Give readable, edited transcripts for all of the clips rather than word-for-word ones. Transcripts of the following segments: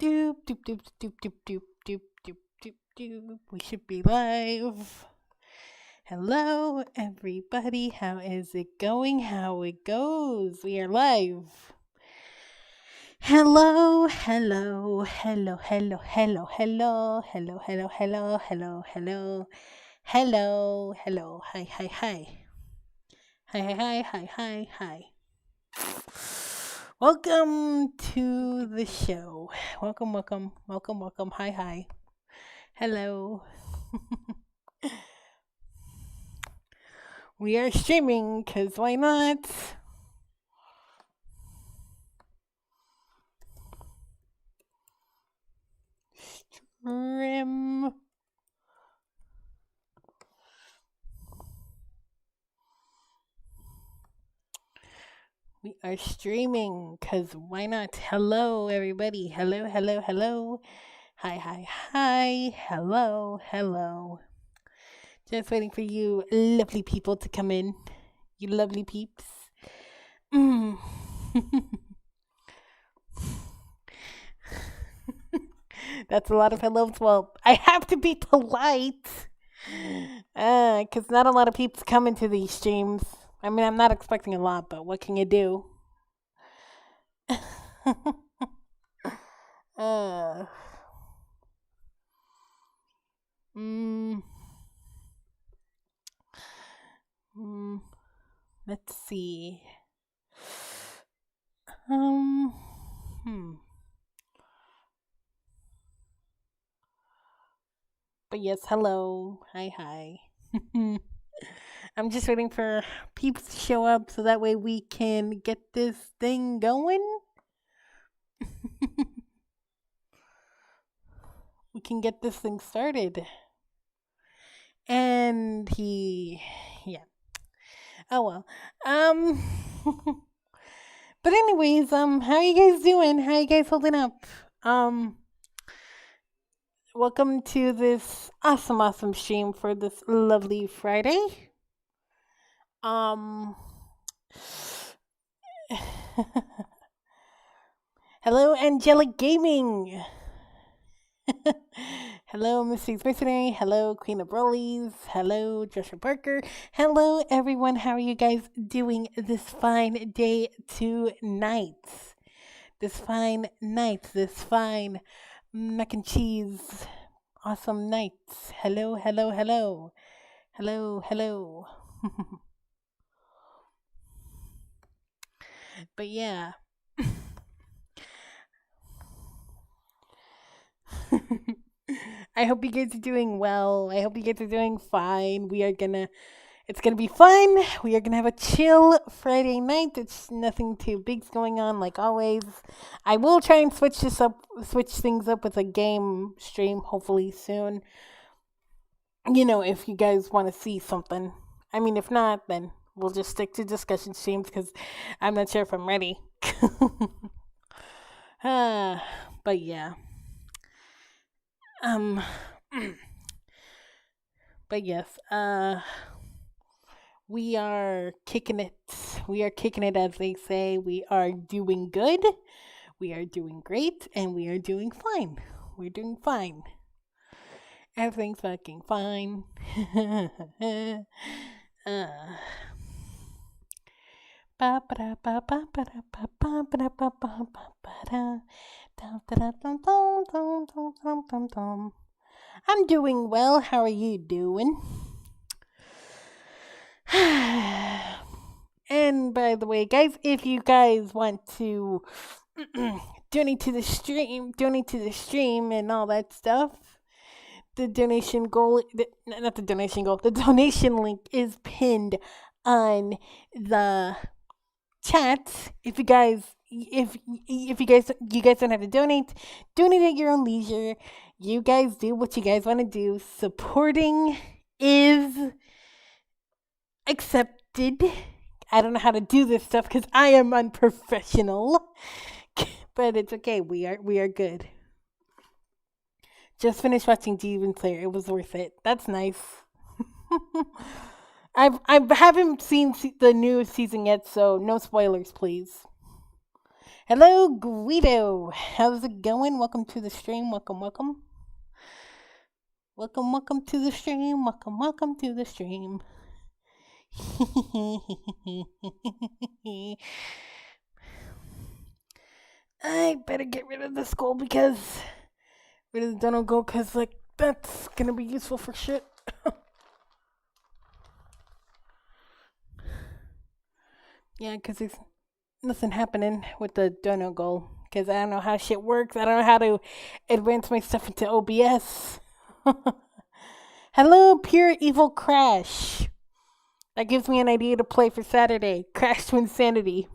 doop, doop, doop, doop, doop, doop, doop, doop, doop, doop. We should be live. Hello, everybody. How is it going? How it goes? We are live. Hello, hello, hello, hello, hello, hello, hello, hello, hello, hello, hello, hello, hello. Hi, hi, hi. Hi, hi, hi, hi, hi, hi. Welcome to the show. Welcome, welcome, welcome, welcome. Hi, hi. Hello. We are streaming because why not? Stream. We are streaming because why not? Hello, everybody. Hello, hello, hello. Hi, hi, hi. Hello, hello. Just waiting for you lovely people to come in. You lovely peeps. Mm. That's a lot of hellos. Well, I have to be polite. Because not a lot of peeps come into these streams. I mean, I'm not expecting a lot, but what can you do? uh, mm, mm, let's see. Um, hmm. But yes, hello. Hi, hi. I'm just waiting for peeps to show up so that way we can get this thing going. We can get this thing started. And yeah. Oh well. Um, but anyways, how are you guys doing? How are you guys holding up? Um, welcome to this awesome stream for this lovely Friday. Um, hello, Angelic Gaming. Hello, Mrs. Mercenary. Hello, Queen of Rollies. Hello, Joshua Parker. Hello, everyone. How are you guys doing this fine day tonight? This fine night. This fine mac and cheese. Awesome nights. Hello, hello, hello. Hello, hello. But yeah. I hope you guys are doing well. I hope you guys are doing fine. It's gonna be fun. We are gonna have a chill Friday night. It's nothing too big's going on, like always. I will try and switch things up with a game stream, hopefully soon. If you guys want to see something. I mean, if not, then we'll just stick to discussion streams because I'm not sure if I'm ready. But yeah. Um. But yes. We are kicking it. We are kicking it, as they say. We are doing good. We are doing great, and we are doing fine. We're doing fine. Everything's fucking fine. I'm doing well. How are you doing? And by the way, guys, if you guys want to donate to the stream and all that stuff, the donation goal, not the donation goal, the donation link is pinned on the chat. If you guys don't have to donate at your own leisure. You guys do what you guys want to do. Supporting is accepted. I don't know how to do this stuff because I am unprofessional, but it's okay. We are good. Just finished watching Demon Slayer. It was worth it. That's nice. I haven't seen the new season yet, so no spoilers, please. Hello, Guido. How's it going? Welcome to the stream. Welcome, welcome. Welcome, welcome to the stream. Welcome, welcome to the stream. I better get rid of the skull because rid of the donut go because like that's gonna be useful for shit. Yeah, because there's nothing happening with the donut goal because I don't know how shit works. I don't know how to advance my stuff into OBS. Hello, Pure Evil Crash. That gives me an idea to play for Saturday. Crash to Insanity.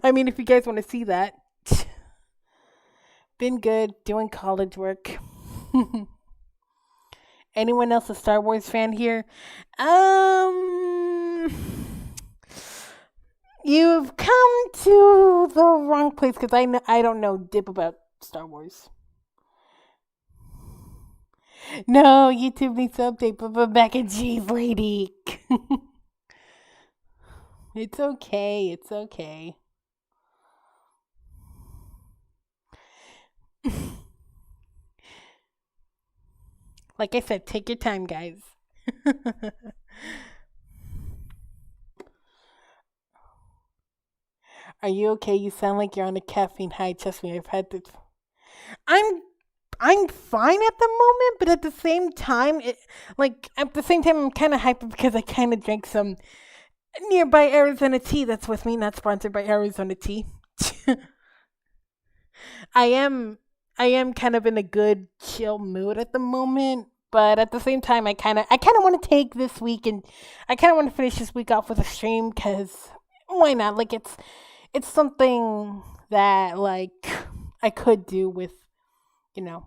I mean, if you guys want to see that. Been good, doing college work. Anyone else a Star Wars fan here? You've come to the wrong place because I don't know dip about Star Wars. No, YouTube needs to update, but mac and cheese lady. It's okay. It's okay. Like I said, take your time, guys. Are you okay? You sound like you're on a caffeine high. Trust me, I've had this. I'm I'm fine at the moment, but at the same time, I'm kind of hyper because I kind of drank some nearby Arizona tea that's with me, not sponsored by Arizona tea. I am I am kind of in a good chill mood at the moment, but at the same time I kind of want to take this week and I kind of want to finish this week off with a stream cuz why not? Like it's something that like I could do with, you know.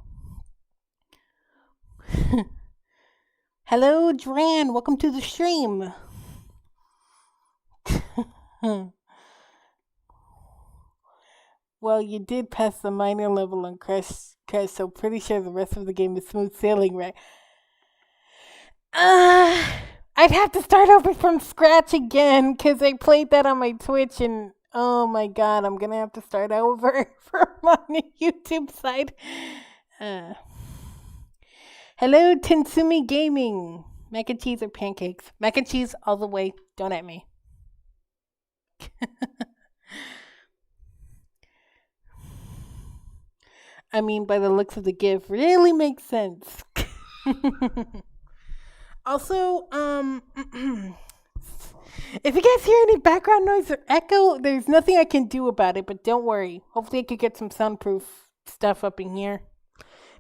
Hello, Dran. Welcome to the stream. Well, you did pass the minor level on Crash, so pretty sure the rest of the game is smooth sailing, right? Uh, I'd have to start over from scratch again because I played that on my Twitch and oh my god, I'm gonna have to start over from on the YouTube side. Uh, hello, Tensumi Gaming. Mac and cheese or pancakes? Mac and cheese all the way. Don't at me. I mean, by the looks of the gift, really makes sense. Also, if you guys hear any background noise or echo, there's nothing I can do about it, but don't worry. Hopefully, I could get some soundproof stuff up in here.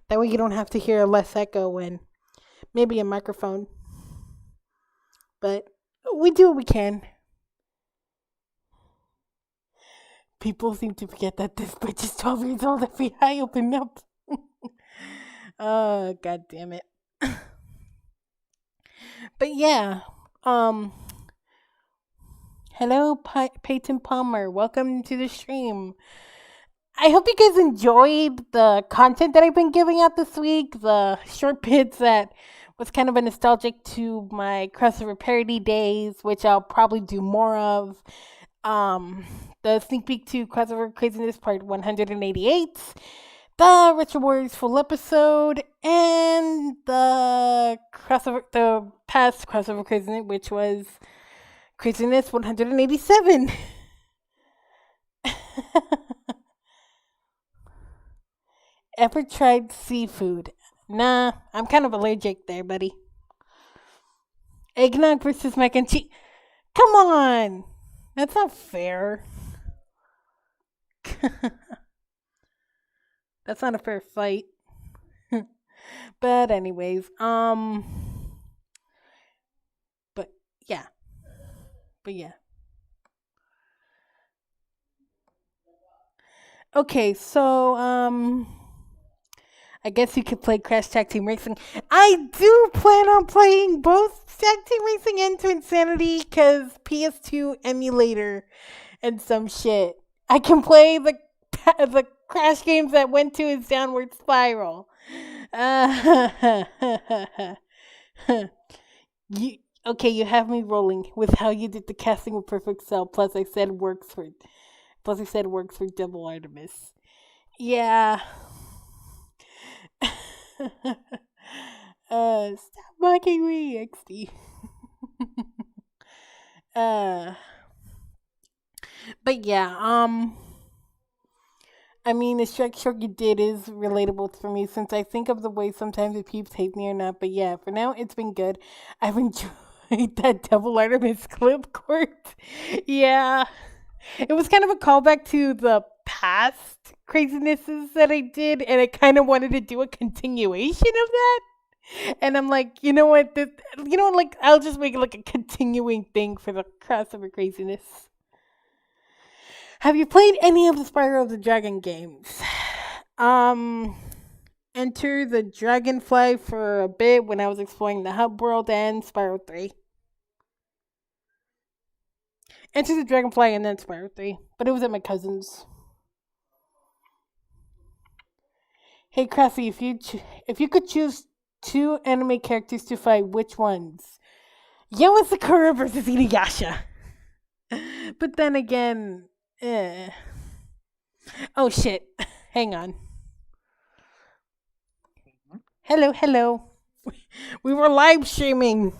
That way, you don't have to hear less echo and maybe a microphone. But we do what we can. People seem to forget that this bitch is 12 years old every I open up. Oh, god damn it. But yeah, um, hello, Peyton Palmer. Welcome to the stream. I hope you guys enjoyed the content that I've been giving out this week. The short bits that was kind of a nostalgic to my crossover parody days, which I'll probably do more of. The sneak peek to crossover craziness part 188, the Retro Warriors full episode, and the past crossover craziness, which was craziness 187. Ever tried seafood? Nah, I'm kind of allergic there, buddy. Eggnog versus mac and cheese. Come on! That's not fair. That's not a fair fight. But anyways, but yeah. But yeah. Okay, so I guess you could play Crash Tag Team Racing. I do plan on playing both Tag Team Racing and to Insanity because PS2 emulator and some shit. I can play the Crash games that went to his downward spiral. Uh, you okay? You have me rolling with how you did the casting with Perfect Cell. Plus, I said works for Plus, he said works for Devil Artemis. Yeah. Stop mocking me, XD. uh, but yeah, I mean, the structure you did is relatable for me since I think of the way sometimes the peeps hate me or not. But yeah, for now, it's been good. I've enjoyed that Devil Artemis clip court. Yeah, it was kind of a callback to the past crazinesses that I did, and I kind of wanted to do a continuation of that. And I'm like, you know what? Like I'll just make it like a continuing thing for the crossover craziness. Have you played any of the Spyro the Dragon games? Um, Enter the Dragonfly for a bit when I was exploring the hub world and Spyro 3. Enter the Dragonfly and then Spyro 3, but it was at my cousin's. Hey, Crossy, if you could choose two anime characters to fight, which ones? Yo Sakura versus Inuyasha. But then again, eh. Oh shit. Hang on. Hello, hello. We were live streaming.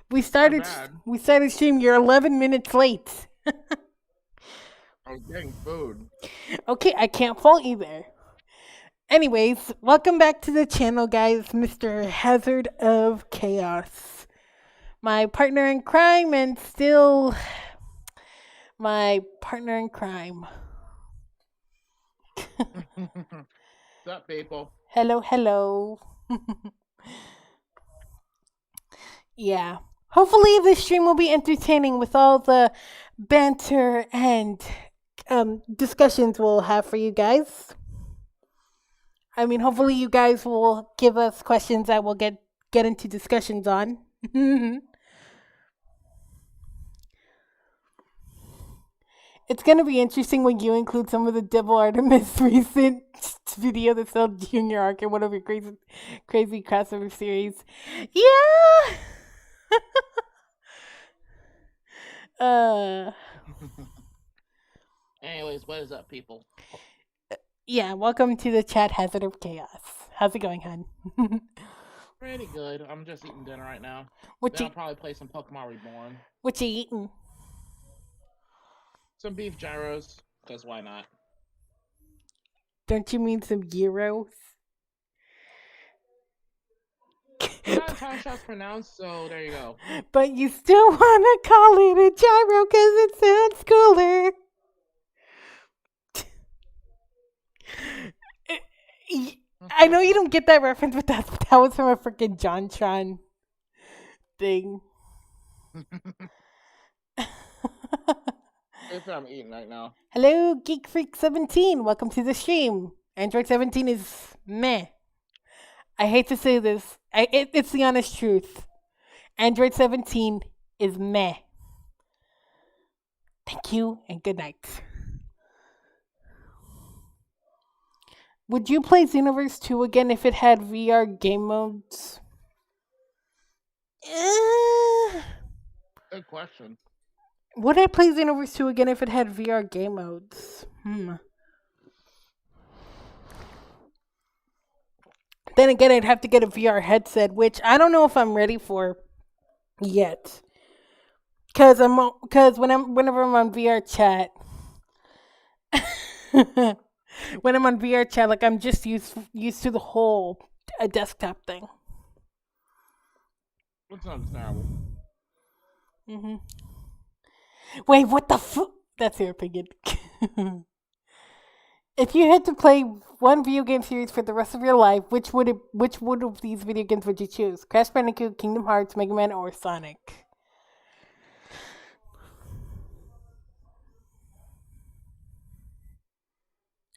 we started streaming. You're 11 minutes late. I was getting food. Okay, I can't fault you there. Anyways, welcome back to the channel, guys. Mr. Hazard of Chaos. My partner in crime and still my partner in crime. What's up, people? Hello, hello. Yeah. Hopefully this stream will be entertaining with all the banter and discussions we'll have for you guys. I mean, hopefully you guys will give us questions that we'll get into discussions on. It's gonna be interesting when you include some of the Devil Artemis recent video that's called Junior Arc and one of your crazy crossover series. Yeah. Anyways, what is up, people? Yeah, welcome to the chat, Hazard of Chaos. How's it going, hon? Pretty good. I'm just eating dinner right now. What then you I'll probably play some Pokemon Reborn. What you eating? Some beef gyros, because why not? Don't you mean some gyros? Not how it's pronounced, so there you go. But you still want to call it a gyro because it sounds cooler. I know you don't get that reference, but that was from a freaking JonTron thing. That's what I'm eating right now. Hello, Geek Freak 17. Welcome to the stream. Android 17 is meh. I hate to say this. It's the honest truth. Android 17 is meh. Thank you and good night. Would you play Xenoverse 2 again if it had VR game modes? Good question. Would I play Xenoverse 2 again if it had VR game modes? Then again, I'd have to get a VR headset, which I don't know if I'm ready for yet. Cause whenever I'm on VR chat, when I'm on VR chat, like I'm just used to the whole desktop thing. That's understandable. Wait, what the fuck? That's your opinion. If you had to play one video game series for the rest of your life, which one of these video games would you choose? Crash Bandicoot, Kingdom Hearts, Mega Man, or Sonic?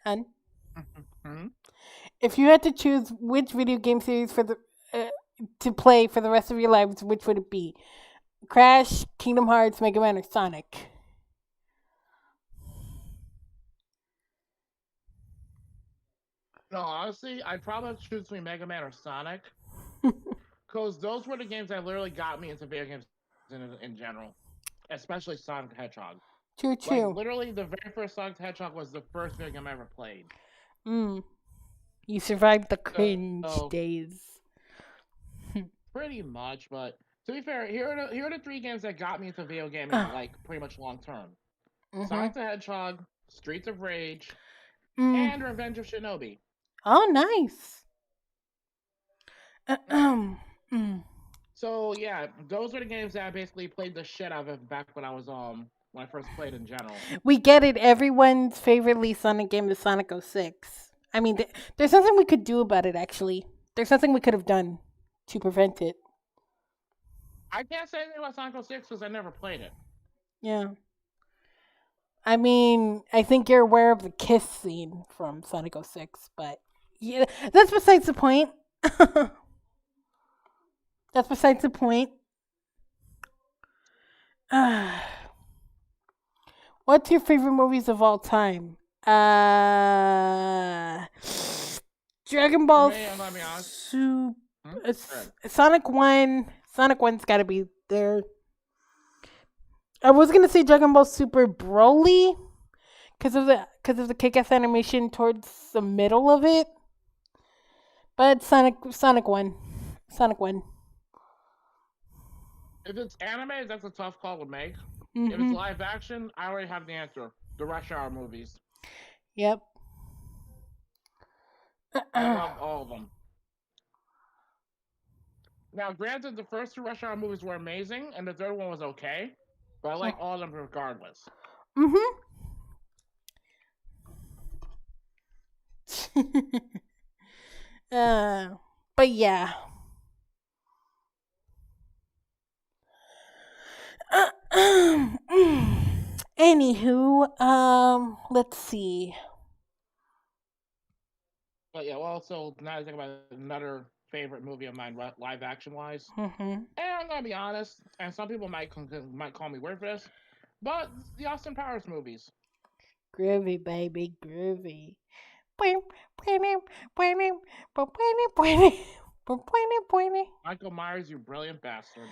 Hun? If you had to choose which video game series for the to play for the rest of your lives, which would it be? Crash, Kingdom Hearts, Mega Man, or Sonic? No, honestly, I'd probably choose between Mega Man or Sonic. Because those were the games that literally got me into video games in general. Especially Sonic the Hedgehog. True, Like true. literally, the very first Sonic the Hedgehog was the first video game I ever played. Mm. You survived the cringe So days. pretty much, but to be fair, here are the three games that got me into video gaming, like pretty much long term: Sonic the Hedgehog, Streets of Rage, Mm. and Revenge of Shinobi. Oh, nice. Mm. So yeah, those are the games that I basically played the shit out of back when I was when I first played in general. We get it. Everyone's favorite Sonic game is Sonic 06. I mean, there's nothing we could do about it, actually. There's nothing we could have done to prevent it. I can't say anything about Sonic 06 because I never played it. Yeah. I mean, I think you're aware of the kiss scene from Sonic 06, but yeah, that's besides the point. That's besides the point. What's your favorite movies of all time? Dragon For Ball me, I'm gonna be honest. Super. Good. Sonic 1. Sonic 1's gotta be there. I was gonna say Dragon Ball Super Broly because of the kick-ass animation towards the middle of it. But Sonic 1. Sonic 1. If it's anime, that's a tough call to make. Mm-hmm. If it's live action, I already have the answer. The Rush Hour movies. Yep. I love all of them. Now, granted, the first two Rush Hour movies were amazing, and the third one was okay, but I like all of them regardless. Mm-hmm. But yeah. Anywho, let's see. But yeah, well, also now I think about another favorite movie of mine, live action wise. Mm-hmm. And I'm gonna be honest, and some people might call me weird for this, but the Austin Powers movies. Groovy, baby, groovy. Michael Myers, you brilliant bastard.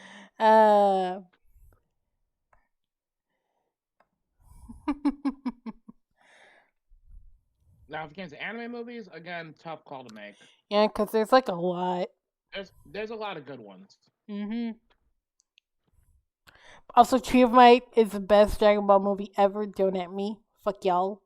Now, if it comes to anime movies, again, tough call to make. Yeah, because there's like a lot. There's a lot of good ones. Mm-hmm. Also, Tree of Might is the best Dragon Ball movie ever. Don't at me. Fuck y'all.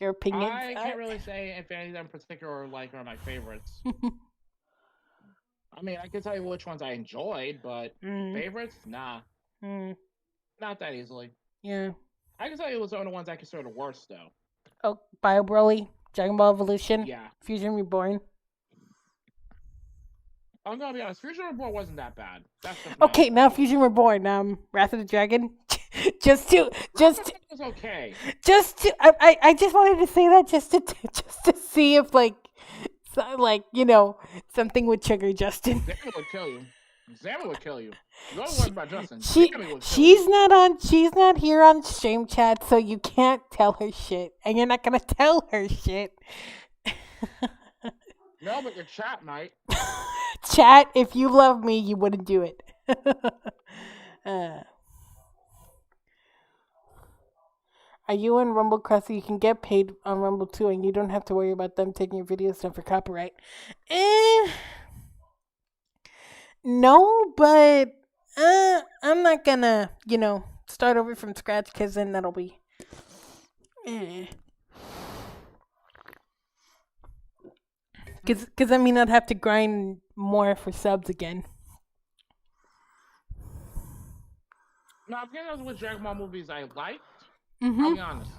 Your opinions. I can't really say if any of them in particular are my favorites. I mean, I can tell you which ones I enjoyed, but favorites, nah, not that easily. Yeah. I can tell you some of the ones I consider the worst, though. Oh, Bio Broly, Dragon Ball Evolution, Yeah. Fusion Reborn. I'm gonna be honest, Fusion Reborn wasn't that bad. Okay, now Fusion Reborn, Wrath of the Dragon. just it was okay. I just wanted to say that just to see if something would trigger Justin. Xavier would kill you. Xavier would kill you. No one about Justin. She's not here on stream chat, so you can't tell her shit, and you're not gonna tell her shit. No, but your chat might. Chat, if you love me, you wouldn't do it. Are you on Rumble, Crossy? You can get paid on Rumble too, and you don't have to worry about them taking your videos down for copyright. No, but I'm not gonna, start over from scratch because then that'll be. Because I mean, I'd have to grind more for subs again. No, I'm getting with Dragon Ball movies I liked. Mm-hmm. I'll be honest.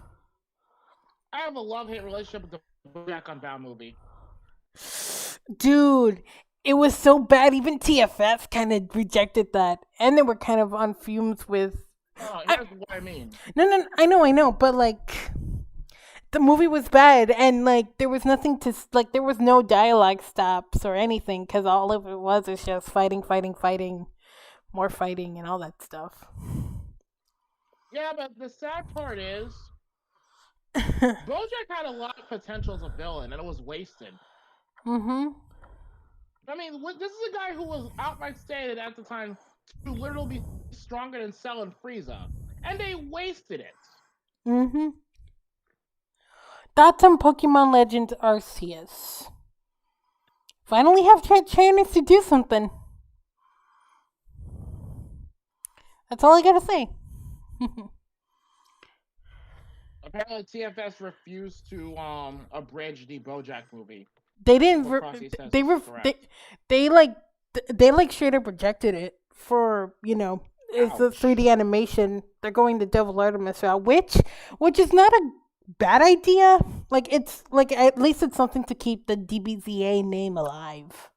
I have a love-hate relationship with the Black Unbound movie. Dude, it was so bad. Even TFS kind of rejected that, and they were kind of on fumes with. Oh, here's what I mean. No, I know, but like, the movie was bad, and like, there was nothing to there was no dialogue stops or anything, because all of it was just fighting, more fighting, and all that stuff. Yeah, but the sad part is, Bojack had a lot of potential as a villain, and it was wasted. Mm-hmm. I mean, this is a guy who was outright stated at the time to literally be stronger than Cell and Frieza. and they wasted it. Mm-hmm. That's on Pokemon Legends Arceus. Finally have trainers to do something. That's all I gotta say. Apparently, TFS refused to abridge the BoJack movie. They didn't. They like straight up rejected it for it's a 3D animation. They're going the Devil Artemis route, which is not a bad idea. Like it's like at least it's something to keep the DBZA name alive.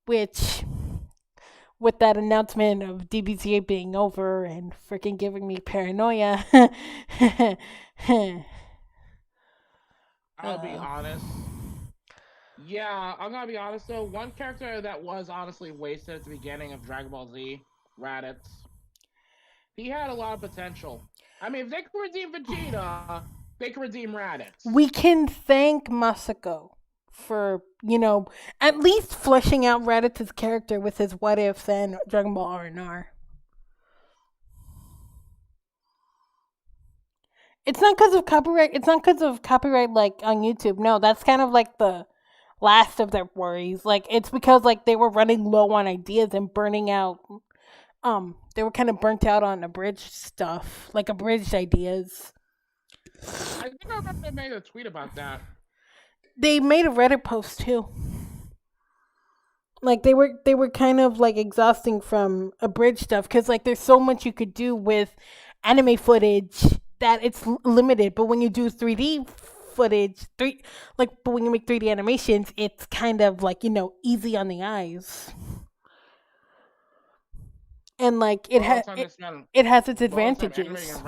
Which, with that announcement of DBZA being over and freaking giving me paranoia. I'll be honest. Yeah, I'm gonna be honest though. One character that was honestly wasted at the beginning of Dragon Ball Z, Raditz. He had a lot of potential. I mean, if they could redeem Vegeta, they could redeem Raditz. We can thank Masako for, at least fleshing out Raditz's character with his what ifs and Dragon Ball R&R. It's not because of copyright. It's not because of copyright like on YouTube. No, that's kind of like the last of their worries. Like it's because like they were running low on ideas and burning out. They were kind of burnt out on abridged stuff, like abridged ideas. I think I remember they made a tweet about that. They made a Reddit post too. Like they were kind of like exhausting from abridged stuff because like there's so much you could do with anime footage that it's limited. But when you do 3D footage, but when you make 3D animations, it's kind of like easy on the eyes. And like it has its advantages.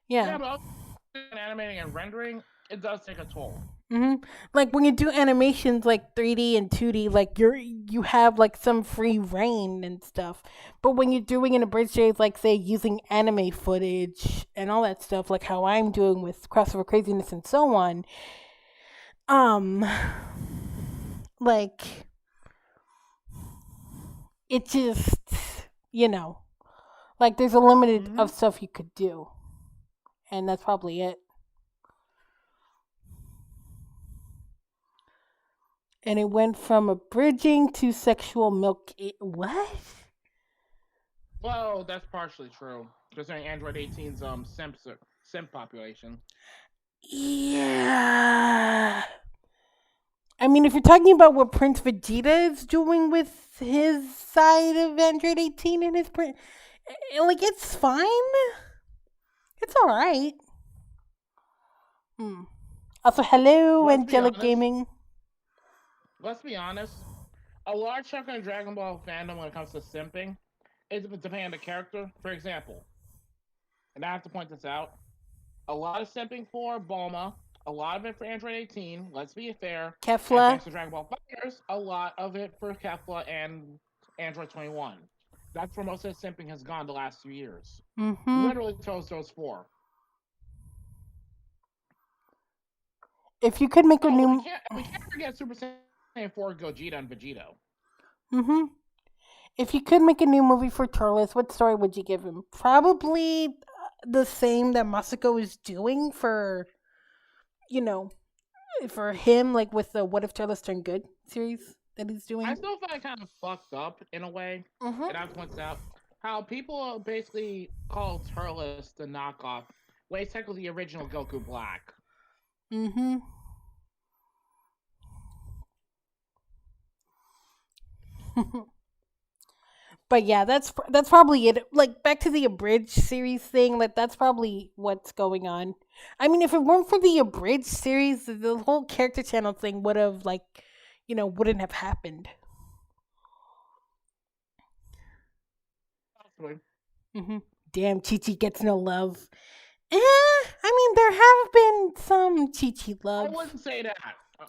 Yeah, but animating and rendering, it does take a toll. Mm-hmm. Like when you do animations like 3D and 2D, like you have like some free reign and stuff. But when you're doing an abridged series, like say using anime footage and all that stuff, like how I'm doing with crossover craziness and so on, like it just like there's a limited of stuff you could do, and that's probably it. And it went from abridging to sexual milk. What? Well, that's partially true, considering Android 18's simp population. Yeah. I mean, if you're talking about what Prince Vegeta is doing with his side of Android 18 and his print, like it's fine. It's all right. Also, hello, Angelic Gaming. Let's be honest. A large chunk of Dragon Ball fandom when it comes to simping is depending on the character. For example, and I have to point this out, a lot of simping for Bulma, a lot of it for Android 18, let's be fair. Kefla. Thanks to Dragon Ball FighterZ, a lot of it for Kefla and Android 21. That's where most of the simping has gone the last few years. Literally chose those four. If you could make a new... We can't forget Super Saiyan 4 Gogeta and Vegito. If you could make a new movie for Turles, what story would you give him? Probably the same that Masako is doing for, for him, like with the What If Turles Turned Good series that he's doing. I still find it kind of fucked up in a way. And I point out how people basically call Turles the knockoff, when it's technically the original Goku Black. But yeah, that's probably it. Like back to the abridged series thing, like that's probably what's going on. I mean, if it weren't for the abridged series, the whole character channel thing would have wouldn't have happened. Damn, Chi-Chi gets no love. I mean, there have been some Chi-Chi love. I wouldn't say that.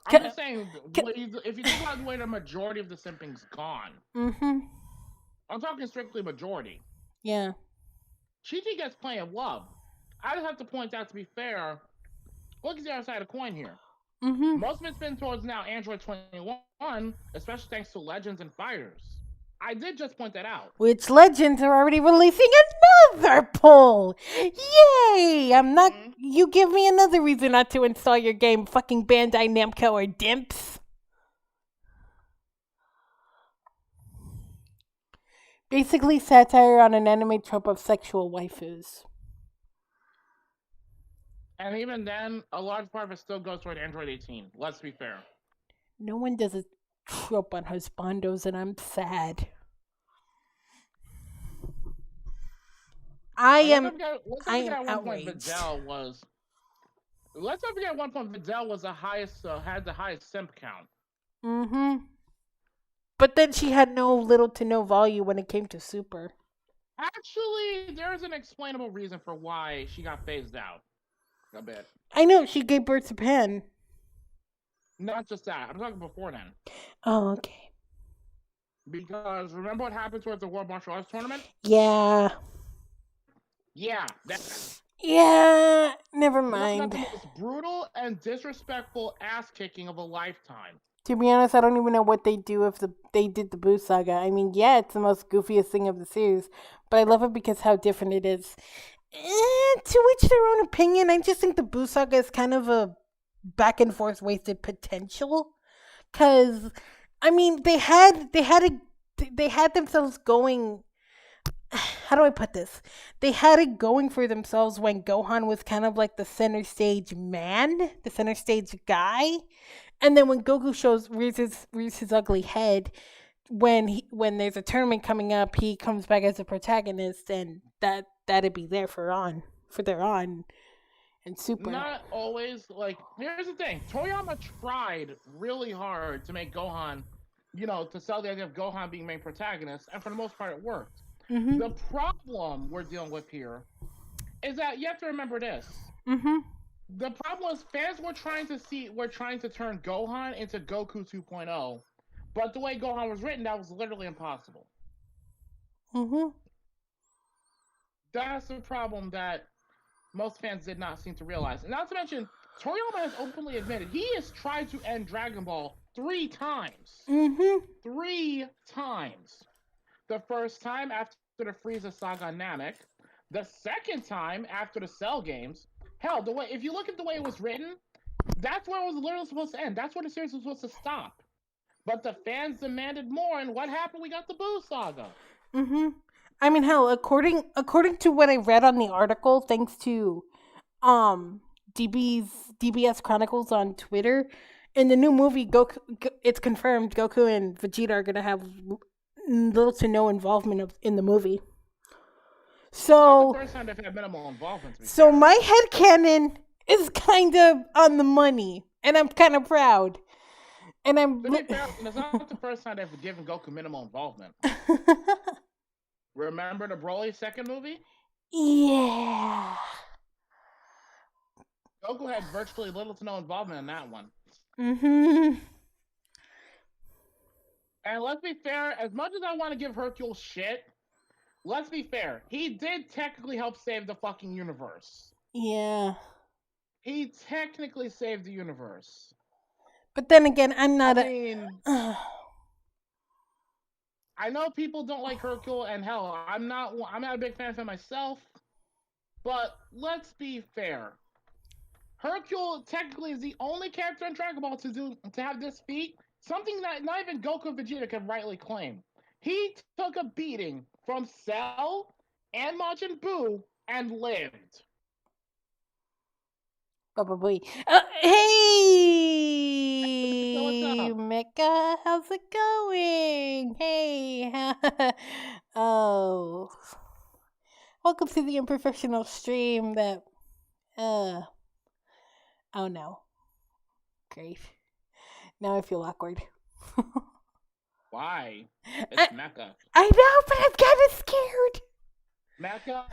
I'm just saying, if you think about the way the majority of the simping's gone, I'm talking strictly majority. Yeah. Chi-Chi gets plenty of love. I just have to point out, to be fair, look at the other side of the coin here. Most of it's been towards now Android 21, especially thanks to Legends and Fighters. I did just point that out. Which Legends are already releasing another poll. Yay! I'm not. You give me another reason not to install your game, fucking Bandai Namco or Dimps. Basically, satire on an anime trope of sexual waifus. And even then, a large part of it still goes toward Android 18. Let's be fair. No one does a trope on husbandos, and I'm sad. I am outraged. Let's not forget at one point Videl was the highest, had the highest simp count. Mm-hmm. But then she had little to no value when it came to Super. Actually, there's an explainable reason for why she got phased out. A bit. I know, she gave birth to Pen. Not just that. I'm talking before then. Oh, okay. Because remember what happened towards the World Martial Arts Tournament? Yeah. Yeah. Yeah. Never mind. That's the most brutal and disrespectful ass kicking of a lifetime. To be honest, I don't even know what they do if they did the Boo Saga. I mean, yeah, it's the most goofiest thing of the series, but I love it because how different it is. To which their own opinion. I just think the Boo Saga is kind of a back and forth wasted potential. Cause I mean, they had themselves going. How do I put this? They had it going for themselves when Gohan was kind of like the center stage man, the center stage guy, and then when Goku rears his ugly head, when there's a tournament coming up, he comes back as a protagonist, and that'd be there for their on and Super. Not always. Like, here's the thing: Toriyama tried really hard to make Gohan, to sell the idea of Gohan being main protagonist, and for the most part, it worked. Mm-hmm. The problem we're dealing with here is that you have to remember this. Mm-hmm. The problem was fans were trying to turn Gohan into Goku 2.0, but the way Gohan was written, that was literally impossible. Mm-hmm. That's the problem that most fans did not seem to realize. And not to mention, Toriyama has openly admitted he has tried to end Dragon Ball 3 times. Mm-hmm. 3 times. The first time after the Frieza saga on Namek. The second time after the Cell games. Hell, if you look at the way it was written, that's where it was literally supposed to end. That's where the series was supposed to stop. But the fans demanded more, and what happened? We got the Boo saga. Mm-hmm. I mean, hell, according to what I read on the article, thanks to DBS Chronicles on Twitter, in the new movie, Goku, it's confirmed Goku and Vegeta are gonna have little to no involvement in the movie. So that's the first time they've had minimal involvement. So my headcanon is kind of on the money, and I'm kind of proud. And it's not the first time they've given Goku minimal involvement. Remember the Broly second movie? Yeah. Goku had virtually little to no involvement in that one. Mm-hmm. And let's be fair, as much as I want to give Hercule shit, let's be fair. He did technically help save the fucking universe. Yeah. He technically saved the universe. But then again, I'm not I know people don't like Hercule, and hell, I'm not a big fan of him myself. But let's be fair. Hercule technically is the only character in Dragon Ball to have this feat, something that not even Goku and Vegeta can rightly claim. He took a beating from Cell and Majin Buu and lived. Probably. Hey, Mecha, how's it going? Hey, oh, welcome to the unprofessional stream. Oh no, great. Now I feel awkward. Why? It's Mecha. I know, but I'm kind of scared. Mecha,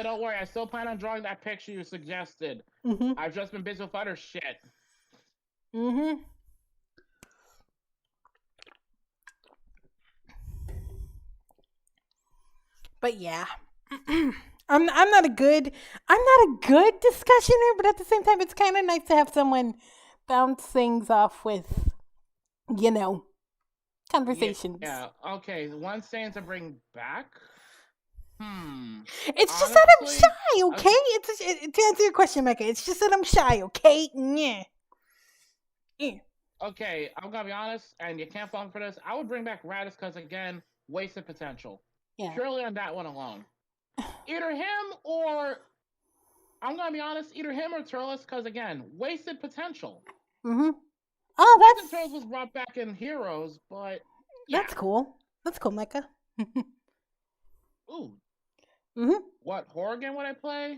don't worry. I still plan on drawing that picture you suggested. Mm-hmm. I've just been busy with other shit. Mm-hmm. But yeah, I'm not a good discussioner, but at the same time, it's kind of nice to have someone bounce things off with, conversations. Yeah. Okay. One thing to bring back. It's just that I'm Honestly, shy, okay? To answer your question, Mecca, it's just that I'm shy, okay? Yeah. okay, I'm gonna be honest, and you can't fault me for this. I would bring back Raditz because again, wasted potential. Yeah. Purely on that one alone. Either him or I'm gonna be honest, either him or Turles, because again, wasted potential. Mm-hmm. Oh, Granted, Turles was brought back in Heroes, but yeah. that's cool. That's cool, Mecca. Ooh. Mm-hmm. What horror game would I play?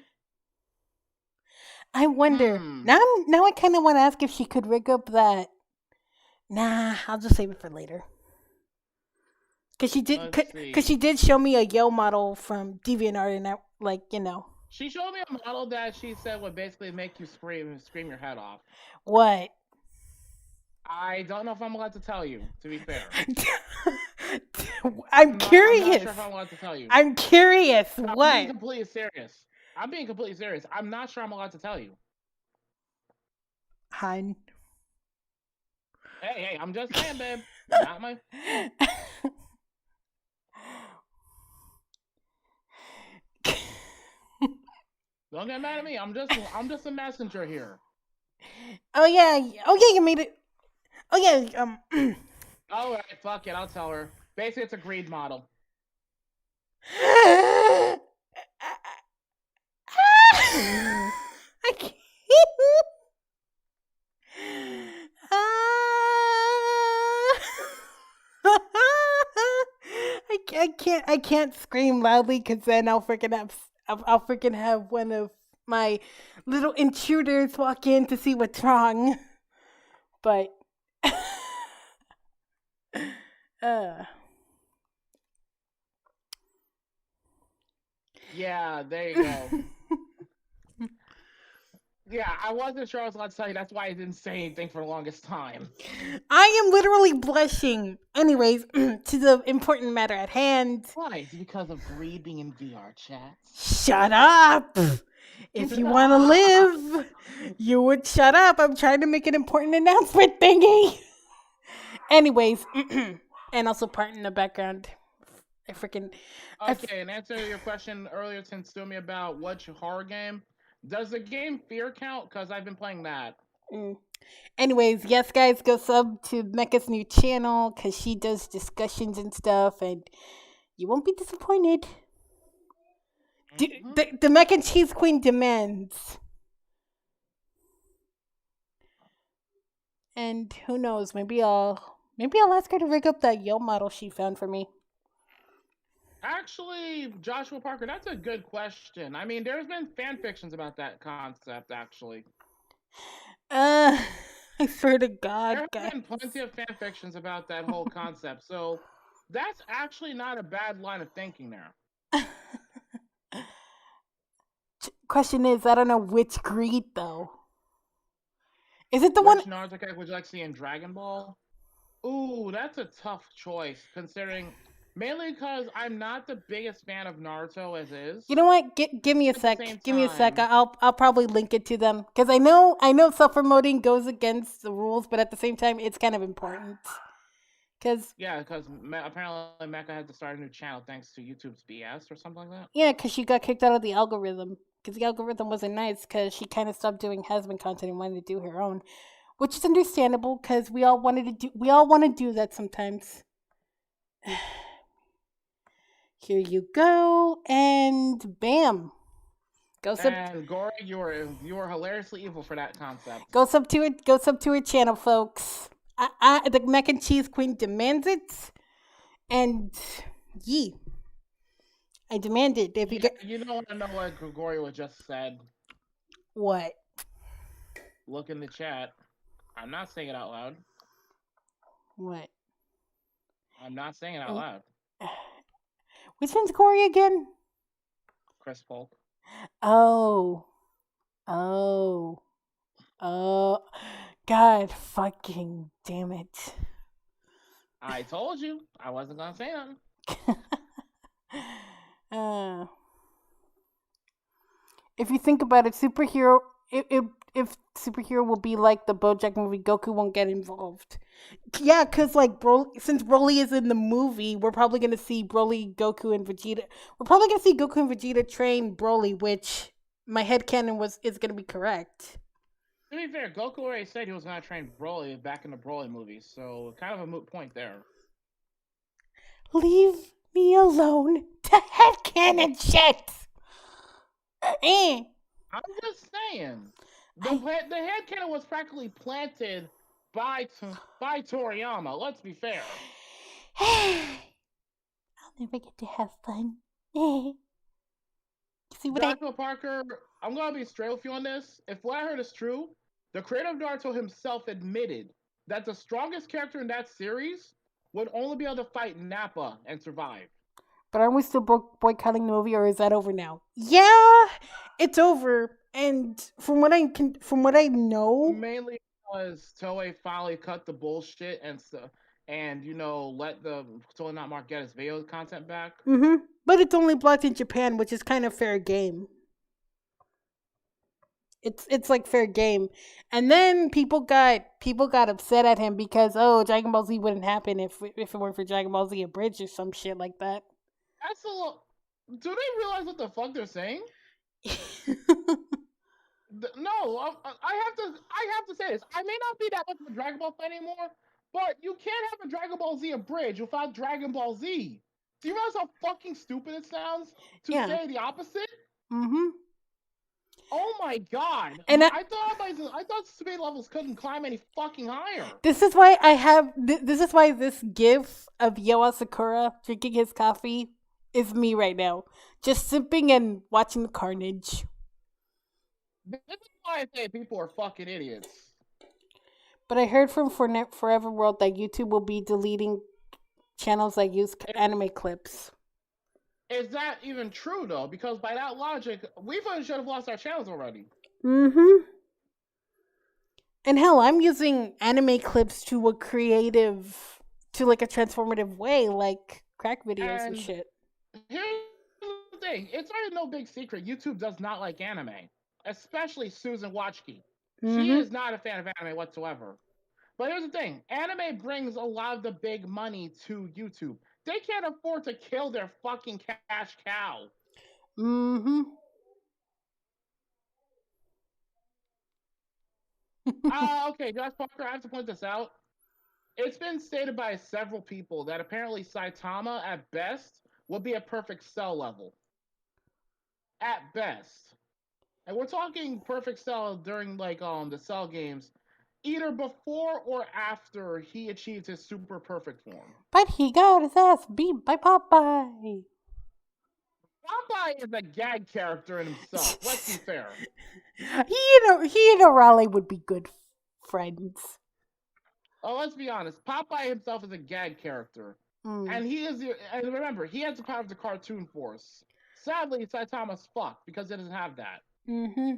I wonder. Now I kind of want to ask if she could rig up that. Nah, I'll just save it for later. Cause she did show me a Yo model from DeviantArt, and I She showed me a model that she said would basically make you scream your head off. What? I don't know if I'm allowed to tell you, to be fair. I'm curious. I'm not sure if I'm allowed to tell you. I'm curious. I'm What? being completely serious. I'm not sure I'm allowed to tell you. Hun. Hey, I'm just saying, babe. Not my. Don't get mad at me. I'm just a messenger here. Oh yeah, you made it. Oh yeah, All right, fuck it. I'll tell her. Basically, it's a greed model. I can't. I can't scream loudly because then I'll freaking have one of my little intruders walk in to see what's wrong. But yeah, there you go. Yeah, I wasn't sure I was allowed to tell you. That's why I didn't say anything for the longest time. I am literally blushing. Anyways, to the important matter at hand. Why? Is it because of greed being in VR chats? Shut up! If you want to live, you would shut up. I'm trying to make an important announcement thingy. Anyways, and also part in the background. Okay, and answer your question earlier since to me about which horror game. Does the game Fear count? Because I've been playing that. Anyways, yes, guys, go sub to Mecca's new channel because she does discussions and stuff, and you won't be disappointed. The Mac and Cheese Queen demands. And who knows, maybe I'll ask her to rig up that Yo model she found for me. Actually, Joshua Parker, that's a good question. I mean, there's been fan fictions about that concept, actually. I swear to God, there have been plenty of fan fictions about that whole concept, so that's actually not a bad line of thinking there. Question is, I don't know which greed though. Is it the one? Which Naruto character would you like to see in Dragon Ball? Ooh, that's a tough choice, considering mainly because I'm not the biggest fan of Naruto as is. You know what? Give me a sec. Give me a sec. I'll probably link it to them because I know self-promoting goes against the rules, but at the same time, it's kind of important. Because apparently Mecha had to start a new channel thanks to YouTube's BS or something like that. Yeah, because she got kicked out of the algorithm because the algorithm wasn't nice because she kind of stopped doing Harassment content and wanted to do her own, which is understandable because we all want to do that sometimes. Here you go, and bam. And Gory, you were hilariously evil for that concept. Go sub to her channel, folks. The Mac and Cheese Queen demands it, and I demand it. If you don't want to know what Gregorio just said. What? Look in the chat. I'm not saying it out loud. What? I'm not saying it out loud. Which one's Corey again? Chris Polk. Oh. God fucking damn it. I told you. I wasn't going to say nothing. If you think about it, superhero... if superhero will be like the BoJack movie, Goku won't get involved. Yeah, because like since Broly is in the movie, we're probably gonna see Broly, Goku, and Vegeta. We're probably gonna see Goku and Vegeta train Broly, which my headcanon is gonna be correct. To be fair, Goku already said he was gonna train Broly back in the Broly movie, so kind of a moot point there. Leave me alone to headcanon shit. I'm just saying, the headcanon was practically planted by Toriyama. Let's be fair. I'll never get to have fun. See what Joshua Parker, I'm gonna be straight with you on this. If what I heard is true, the creator of Naruto himself admitted that the strongest character in that series would only be able to fight Nappa and survive. But aren't we still boycotting the movie, or is that over now? Yeah, it's over. And from what I know, mainly because Toei finally cut the bullshit and let the Toei not Mark get his video content back. Mm-hmm. But it's only blocked in Japan, which is kind of fair game. It's like fair game. And then people got upset at him because Dragon Ball Z wouldn't happen if it weren't for Dragon Ball Z Abridged or some shit like that. That's a little. Do they realize what the fuck they're saying? No, I have to say this. I may not be that much of a Dragon Ball fan anymore, but you can't have a Dragon Ball Z Abridged without Dragon Ball Z. Do you realize how fucking stupid it sounds to say the opposite? Mm-hmm. Oh my god! And I thought speed levels couldn't climb any fucking higher. This is why I have. This is why this gif of Yoa Sakura drinking his coffee is me right now, just sipping and watching the carnage. This is why I say people are fucking idiots. But I heard from Forever World that YouTube will be deleting channels that use anime clips. Is that even true, though? Because by that logic, we should have lost our channels already. Mm-hmm. And hell, I'm using anime clips to like a transformative way, like crack videos and shit. Here's the thing. It's already no big secret. YouTube does not like anime. Especially Susan Wachke. Mm-hmm. She is not a fan of anime whatsoever. But here's the thing. Anime brings a lot of the big money to YouTube. They can't afford to kill their fucking cash cow. Mm-hmm. Okay, Josh Parker, I have to point this out. It's been stated by several people that apparently Saitama, at best, will be a perfect Cell level. At best. And we're talking perfect Cell during, the Cell games, either before or after he achieved his super perfect form. But he got his ass beat by Popeye. Popeye is a gag character in himself. Let's be fair. He and Raleigh would be good friends. Oh, let's be honest. Popeye himself is a gag character. And remember, he has the power of the cartoon force. Sadly, Saitama's fucked because he doesn't have that. Mm-hmm.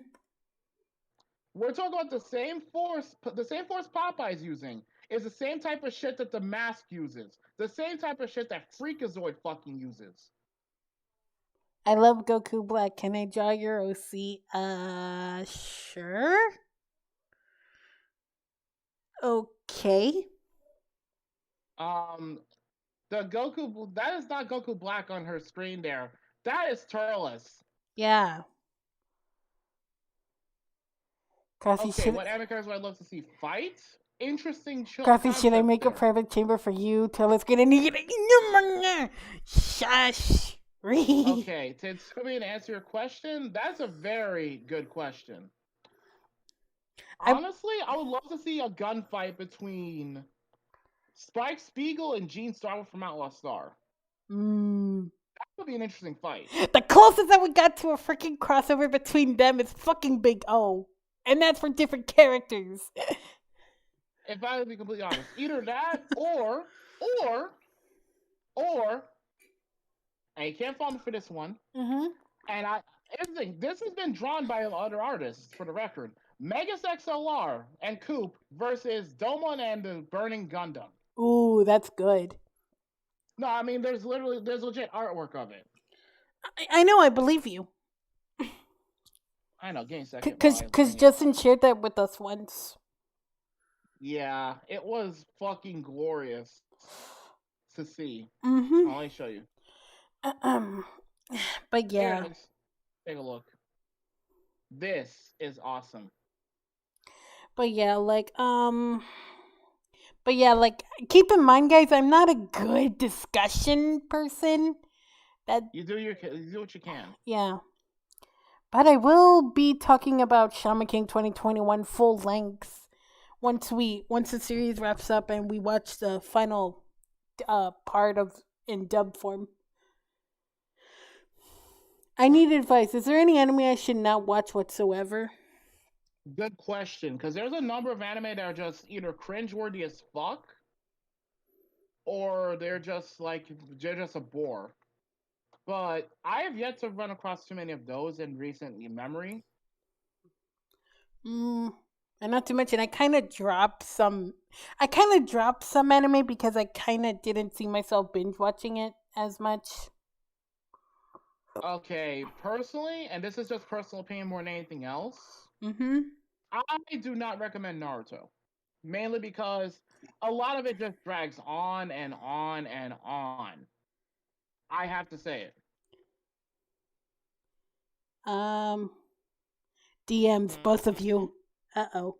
We're talking about the same force Popeye's using is the same type of shit that the Mask uses. The same type of shit that Freakazoid fucking uses. I love Goku Black. Can I draw your OC? Sure. Okay. The Goku, that is not Goku Black on her screen there. That is Turles. Yeah. Crossy, okay, what anime characters would I love to see fight? Interesting. Crossy, should I make a private chamber for you? Turles gonna need it. Shush. Okay, to answer your question, that's a very good question. Honestly, I would love to see a gunfight between Spike Spiegel and Gene Starwood from Outlaw Star. That would be an interesting fight. The closest that we got to a freaking crossover between them is fucking Big O. And that's for different characters. If I would be completely honest, either that or, and you can't fault me for this one. Mm-hmm. And here's the thing, this has been drawn by other artists, for the record. Megas XLR and Coop versus Domon and the Burning Gundam. Ooh, that's good. No, I mean, there's legit artwork of it. I know, I believe you. I know. Give me a second while Cause, I cause bring it Justin up. shared that with us once. Yeah, it was fucking glorious to see. Mm-hmm. Let me show you. Um, but Here yeah, it is. Take a look. This is awesome. but yeah, but yeah, like keep in mind, guys, I'm not a good discussion person. That You do what you can. yeah, but I will be talking about Shaman King 2021 full length once the series wraps up and we watch the final part of in dub form. I need advice. Is there any anime I should not watch whatsoever? Good question, because there's a number of anime that are just either cringeworthy as fuck, or they're just a bore. But I have yet to run across too many of those in recent memory. Mm, and not to mention, I kind of dropped some. I kind of dropped some anime because I kind of didn't see myself binge watching it as much. Okay, personally, and this is just personal opinion more than anything else, Mm-hmm. I do not recommend Naruto. Mainly because a lot of it just drags on and on and on. I have to say it. DMs, both of you. Uh oh.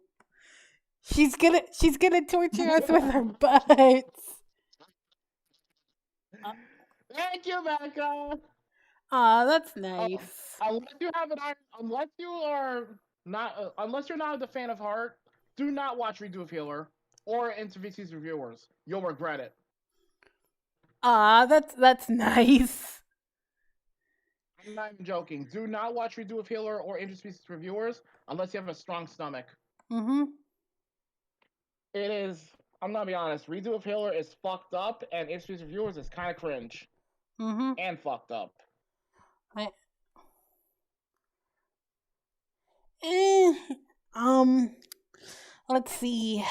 She's gonna torture us with her butts. Uh, Thank you, Becca. Aw, that's Oh, nice. unless you are not, unless you're not a fan of Heart, do not watch Redo of Healer or Interviews Reviewers. You'll regret it. Aw, that's nice. I'm not even joking. Do not watch Redo of Healer or Interviews Reviewers unless you have a strong stomach. Mm-hmm. It is. I'm gonna be honest. Redo of Healer is fucked up, and Interviews Reviewers is kind of cringe Mm-hmm. and fucked up. I, eh, um, let's see.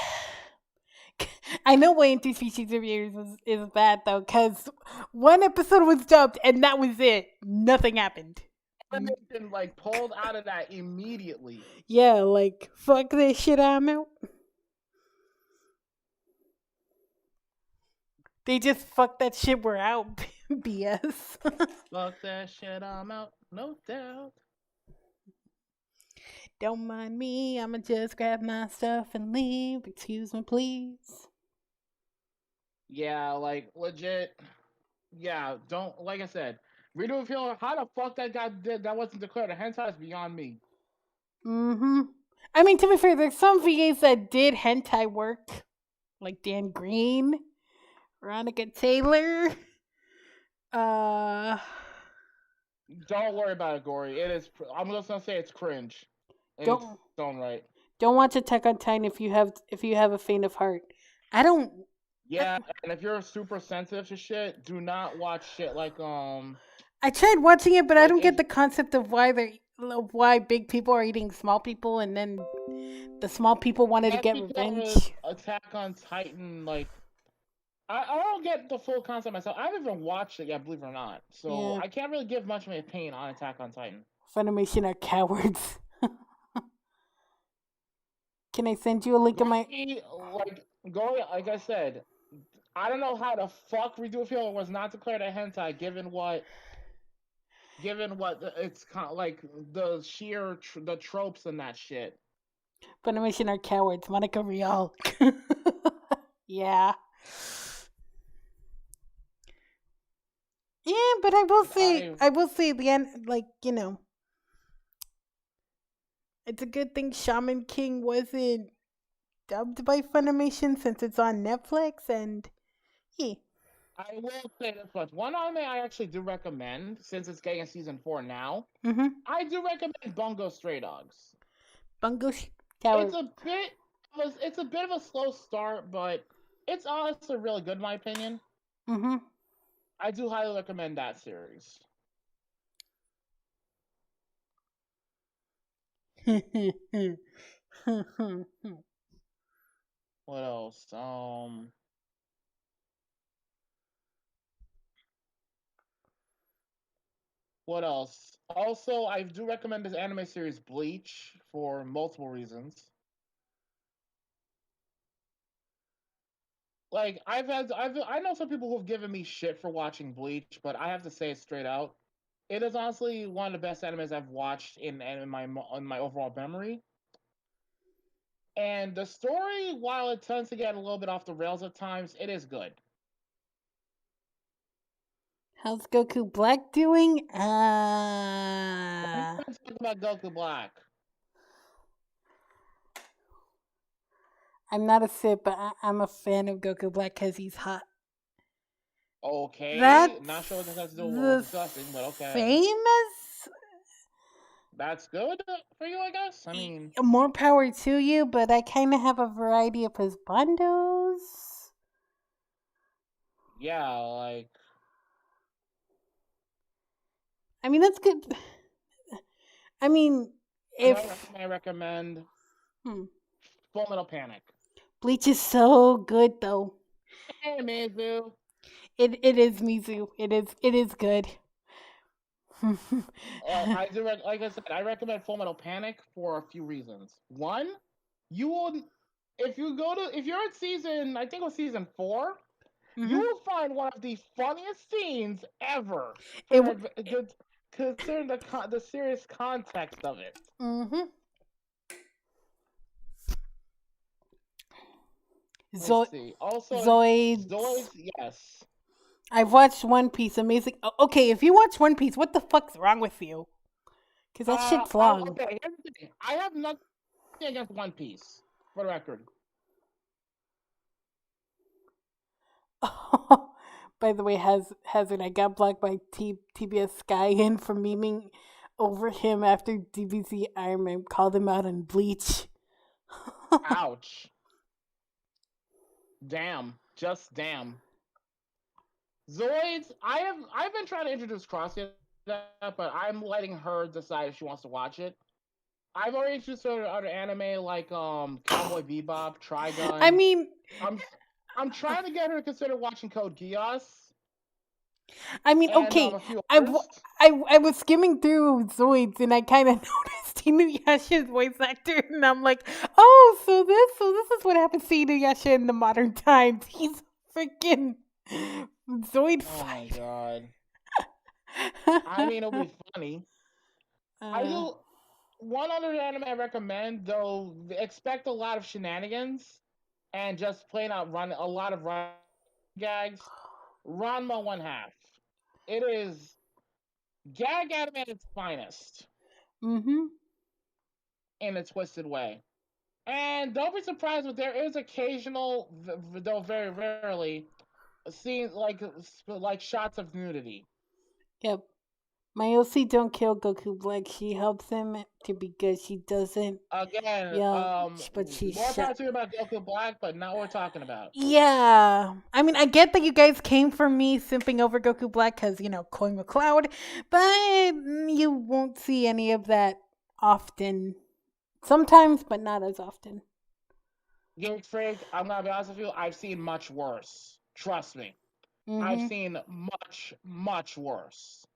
I know why Interspecies Reviews is bad though, because one episode was dubbed and that was it. Nothing happened. Animation like pulled out of that immediately. Yeah, like fuck this shit, I'm out. They just fuck that shit. We're out. BS. Fuck that shit, I'm out, no doubt. Don't mind me. I'ma just grab my stuff and leave. Excuse me, please. Yeah, like legit. Yeah, don't like I said. Redo of Healer, how the fuck that guy did that wasn't declared a hentai is beyond me. Mm-hmm. I mean, to be fair, there's some VAs that did hentai work, like Dan Green, Veronica Taylor. Uh, Don't worry about it, Gory. It is. I'm just gonna say it's cringe in its don't own right. don't watch Attack on Titan if you have a faint of heart. I don't. Yeah, and if you're super sensitive to shit, do not watch shit I tried watching it, but I like don't get it. the concept of why big people are eating small people, and then the small people wanted to That's get because revenge. Attack on Titan, like I don't get the full concept myself. I haven't even watched it yet, believe it or not. So Yeah, I can't really give much of my opinion on Attack on Titan. Funimation are cowards. Can I send you a link of my? Like going, like I said, I don't know how the fuck Redo of Healer was not declared a hentai, it's kind of like the the tropes and that shit. Funimation are cowards. Monica Rial. Yeah. Yeah, but I I will say the end. Like it's a good thing Shaman King wasn't dubbed by Funimation since it's on Netflix, and yeah. I will say this much: one anime I actually do recommend, since it's getting a season 4 now. Mm-hmm. I do recommend Bungo Stray Dogs. Bungo Tower. It's a bit of a slow start, but it's honestly really good in my opinion. Mm-hmm. I do highly recommend that series. What else? What else? Also, I do recommend this anime series Bleach for multiple reasons. Like I know some people who've given me shit for watching Bleach, but I have to say it straight out. It is honestly one of the best animes I've watched in my overall memory. And the story, while it tends to get a little bit off the rails at times, it is good. How's Goku Black doing? We're not going to talk about Goku Black. I'm not a sip, but I'm a fan of Goku Black because he's hot. Okay, not That's sure what this has to do with what we're the discussing, but okay. famous. That's good for you, I guess. I mean, More power to you, but I kind of have a variety of his bandos. yeah, like I mean, that's good. I mean, another if anime I recommend, hmm, Full Metal Panic. Bleach is so good, though. Hey, Mizu. It is Mizu. It is good. I do like I said, I recommend Full Metal Panic for a few reasons. One, you will if you're in season, I think it was season 4, you hmm will find one of the funniest scenes ever It. for considering the serious context of it. Mm-hmm. Let's Zo- see. Also, Zoids. Zoids, yes. I've watched One Piece. Amazing. Okay, if you watch One Piece, what the fuck's wrong with you? Because that shit's long. Okay. Here's the thing. I have nothing against One Piece, for the record. By the way, Hazard, I got blocked by TBS Sky in for memeing over him after DBZ Iron Man called him out on Bleach. Ouch. Damn. Just damn. Zoids, I've been trying to introduce Crossy, but I'm letting her decide if she wants to watch it. I've already introduced her to other anime like Cowboy Bebop, I Trigun. mean, I'm I'm trying to get her to consider watching Code Geass I mean, and okay. a few I, w- others. I was skimming through Zoids and I kind of noticed Inuyasha's voice actor, and I'm like, oh, so this is what happens to Inuyasha in the modern times. He's freaking Zoid Oh my 5. god. I mean, it'll be funny. I uh, do one other anime I recommend, though. Expect a lot of shenanigans and just plain out run a lot of run gags. Ranma One Half. It is gag anime at its finest mm-hmm. in a twisted way. And don't be surprised, but there is occasional, though very rarely, scenes like shots of nudity. Yep. My OC don't kill Goku Black. She helps him to be good. She doesn't. Again, Yeah, but she more shut. power to you about Goku Black, but not what we're talking about. Yeah. I mean, I get that you guys came for me simping over Goku Black because, Coin McCloud, but you won't see any of that often. Sometimes, but not as often. Geek Freak, I'm gonna be honest with you, I've seen much worse. Trust me. I've Mm-hmm. seen much, much worse.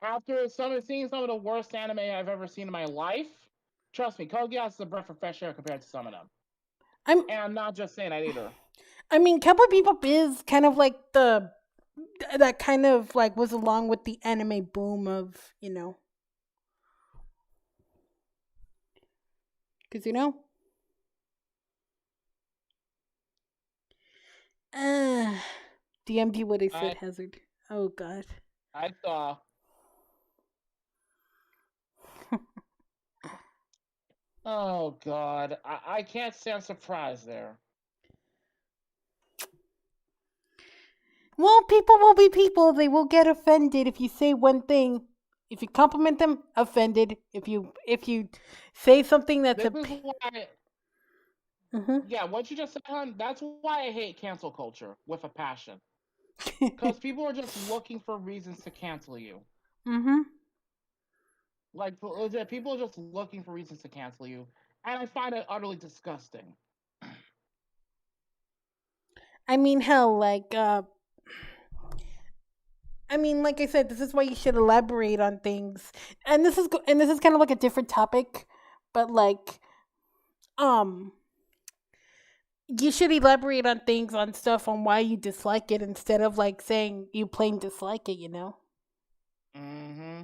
After seeing some of the worst anime I've ever seen in my life, trust me, Code Geass is a breath of fresh air compared to some of them. I'm. And I'm not just saying that either. I mean, Cowboy Bebop is kind of like that kind of like was along with the anime boom of because uh, DMD what I said, I Hazard. Oh God. I saw. Oh God, I can't say I'm surprised there. Well, people will be people. They will get offended if you say one thing. If you compliment them, offended. If you say something that's This is why. mm-hmm. Yeah, what you just said, hon. That's why I hate cancel culture with a passion. Because people are just looking for reasons to cancel you. mm-hmm. Like people are just looking for reasons to cancel you, and I find it utterly disgusting. I mean, hell, like I mean, like I said, this is why you should elaborate on things. And this is kind of like a different topic, but like um you should elaborate on things, on stuff, on why you dislike it instead of like saying you plain dislike it, you know? Mm-hmm.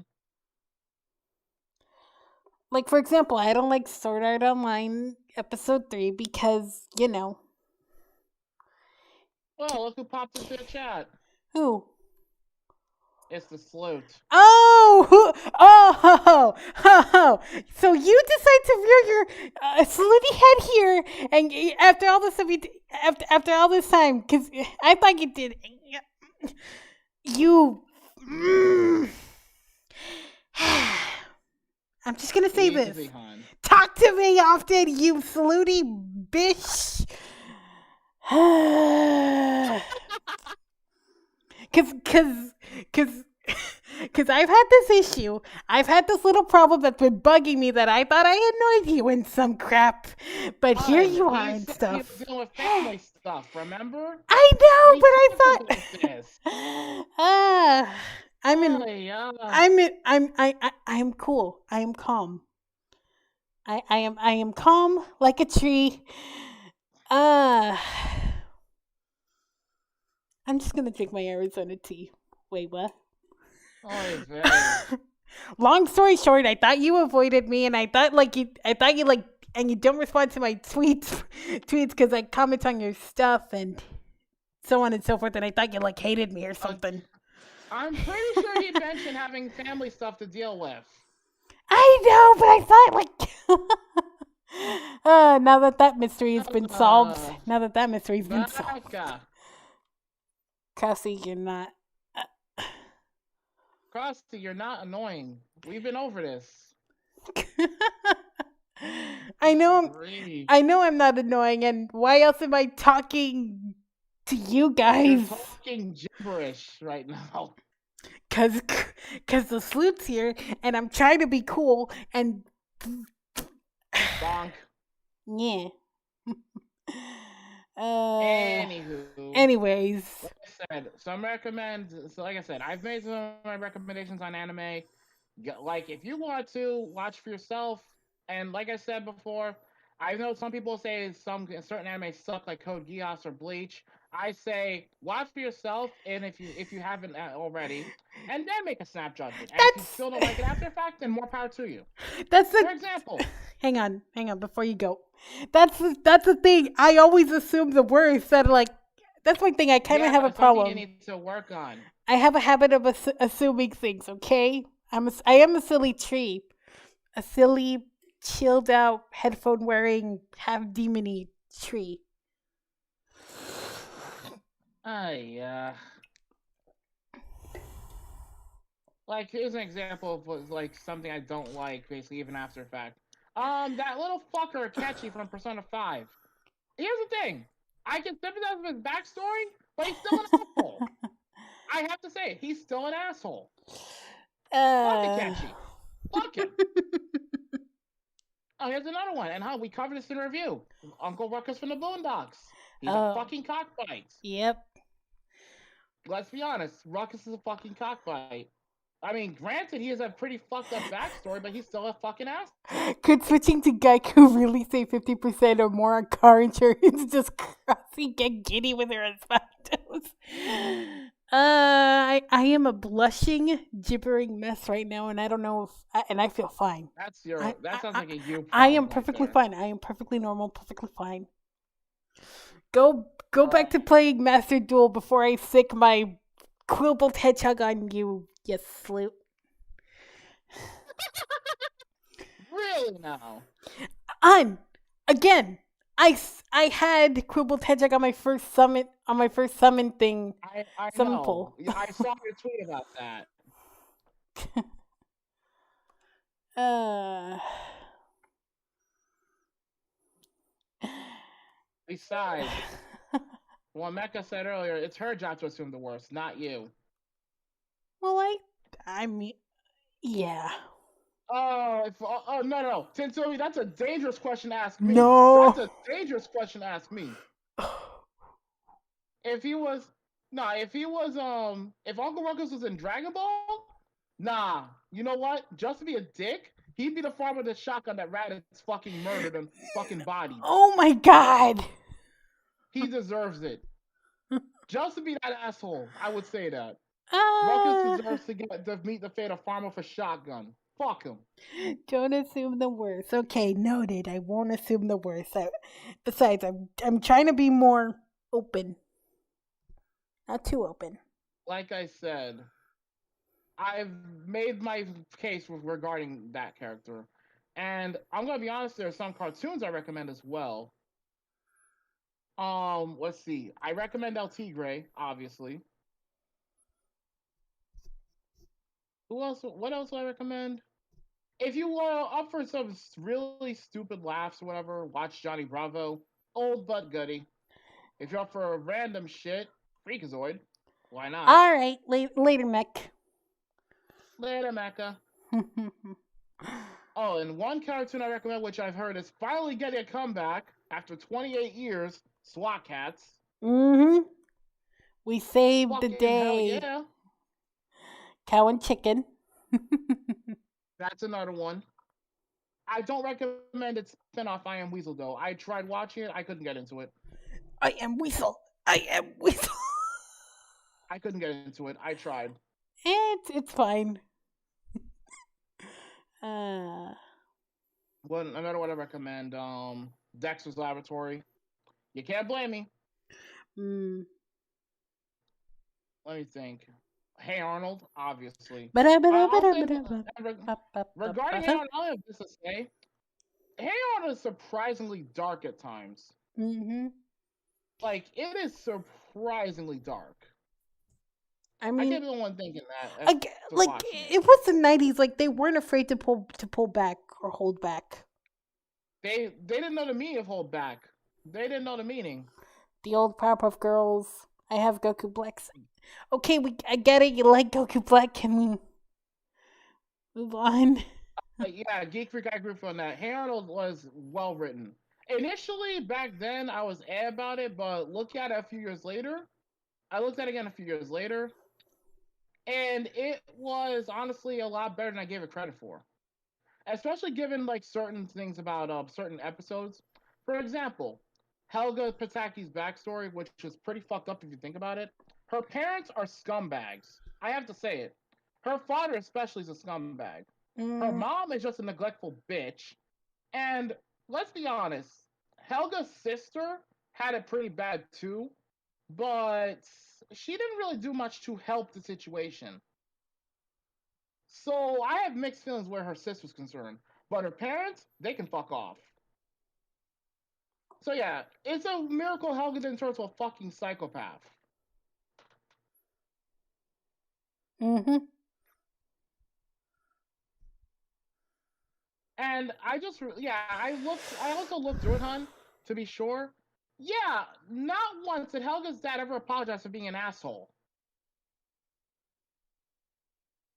Like for example, I don't like Sword Art Online episode 3 because, you know, Well, look who popped into the chat. who? It's the Sloot. Oh, oh, oh, so you decide to rear your slutty head here, and after all this, after all this time, because I thought you did, you. Mm. I'm just gonna say this. Easy, hon. Talk to me often, you slutty bitch. Cause Because I've had this issue. I've had this little problem that's been bugging me that I thought I annoyed you in some crap. But here you are and He stuff. was dealing with family stuff, remember? I know, We but I talked thought. about this. I'm in. Oh, yeah. I'm cool. I am calm. I am calm like a tree. I'm just gonna drink my Arizona tea. Wait, what? Oh, very. Long story short, I thought you avoided me, and I thought you like, and you don't respond to my tweets because I comment on your stuff and so on and so forth, and I thought you like hated me or something. I'm pretty sure he mentioned having family stuff to deal with. I know, but I thought like, now that mystery has been solved, Crossy, you're not. Crossy, you're not annoying. We've been over this. I know I'm not annoying, and why else am I talking to you guys? You're talking gibberish right now. Cause the sloot's here, and I'm trying to be cool, and bonk. Yeah. Anyways, Anyways, like I said, I've made some of my recommendations on anime. Like, if you want to watch for yourself, and like I said before, I know some people say certain anime suck, like Code Geass or Bleach. I say watch for yourself, and if you haven't already, and then make a snap judgment. And if you still don't like it after the fact, then more power to you. For example. Hang on, before you go. That's the thing. I always assume the worst. That like, that's one thing I kind of have a problem. You need to work on. I have a habit of assuming things. Okay, I am a silly tree, a silly, chilled out, headphone wearing, half demony tree. Like, here's an example of like something I don't like, basically, even after the fact. That little fucker Akechi from Persona 5. Here's the thing. I can sympathize with his backstory, but he's still an asshole. I have to say, he's still an asshole. Fuck Akechi. Fuck him. Oh, here's another one. And we covered this in a review. Uncle Ruckus from the Boondocks. He's a fucking cockfight. Yep. Let's be honest. Ruckus is a fucking cockfight. I mean, granted, he has a pretty fucked up backstory, but he's still a fucking ass. Could switching to Geico really save 50% or more on car insurance? Just Crossy get giddy with her asbestos. I am a blushing, gibbering mess right now, and I don't know if, and I feel fine. That sounds like a you problem. I am perfectly fine. I am perfectly normal, perfectly fine. Go back to playing Master Duel before I sick my Quilbolt Hedgehog on you. Yes, sloot. Really now? Again, I had Quilbolt Hedgehog on my first summon thing. I summon know. poll. I saw your tweet about that. Besides, what Mecca said earlier, it's her job to assume the worst, not you. Well, I mean, yeah. No. Tinsui, that's a dangerous question to ask me. No. That's a dangerous question to ask me. If he was Nah, if he was if Uncle Ruckus was in Dragon Ball, nah. You know what? Just to be a dick, he'd be the farmer with the shotgun that Raditz fucking murdered and fucking bodied. Oh my god. He deserves it. Just to be that asshole, I would say that. Ruckus Ah, deserves to meet the fate of Farmer for shotgun. Fuck him. don't assume the worst. Okay, noted. I won't assume the worst. Besides, I'm trying to be more open, not too open. Like I said, I've made my case regarding that character. And I'm gonna be honest, there are some cartoons I recommend as well. Let's see. I recommend El Tigre, obviously. Who else? What else do I recommend? If you are up for some really stupid laughs or whatever, watch Johnny Bravo. Old but goody. If you're up for random shit, Freakazoid. Why not? All right, later, mech. Later, Mecca. Oh, and one cartoon I recommend, which I've heard is finally getting a comeback after 28 years, SWAT Cats. Mm-hmm. We saved the Fucking hell day. yeah. Cow and chicken. That's another one. I don't recommend its spinoff, I Am Weasel, though. I tried watching it, I couldn't get into it. I am Weasel. I am Weasel. I couldn't get into it. I tried. It's fine. Uh, Another one I recommend, Dexter's Laboratory. You can't blame me. mm. Let me think. Hey Arnold, obviously. I'll say regarding Hey Arnold, I have this to say. Hey Arnold is surprisingly dark at times. Mm-hmm. Like it is surprisingly dark. I I mean, can't be the one thinking that. like it was the '90s. Like they weren't afraid to pull back or hold back. They didn't know the meaning of hold back. They didn't know the meaning. The old Powerpuff Girls. I have Goku Black. Okay, I get it. You like Goku Black? Can we move on? Yeah, Geek Freak, I agree on that. Hey Arnold was well written. Initially, back then, I was about it, but look at it a few years later. I looked at it again a few years later, and it was honestly a lot better than I gave it credit for. Especially given like certain things about certain episodes. For example, Helga Pataki's backstory, which is pretty fucked up if you think about it. Her parents are scumbags. I have to say it. Her father especially is a scumbag. Her mom is just a neglectful bitch. And let's be honest, Helga's sister had it pretty bad too, but she didn't really do much to help the situation. So I have mixed feelings where her sister's concerned, but her parents, they can fuck off. So yeah, it's a miracle Helga didn't turn into a fucking psychopath. Mm-hmm. And I also looked through it, hun, to be sure. Yeah, not once did Helga's dad ever apologize for being an asshole.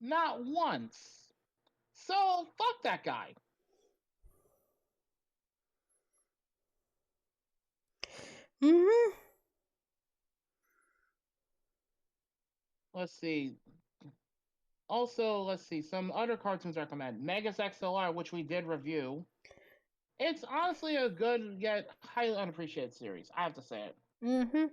Not once. So fuck that guy. Mm-hmm. Let's see. Also, let's see some other cartoons I recommend. Megas XLR, which we did review. It's honestly a good yet highly unappreciated series. I have to say it. Mm-hmm.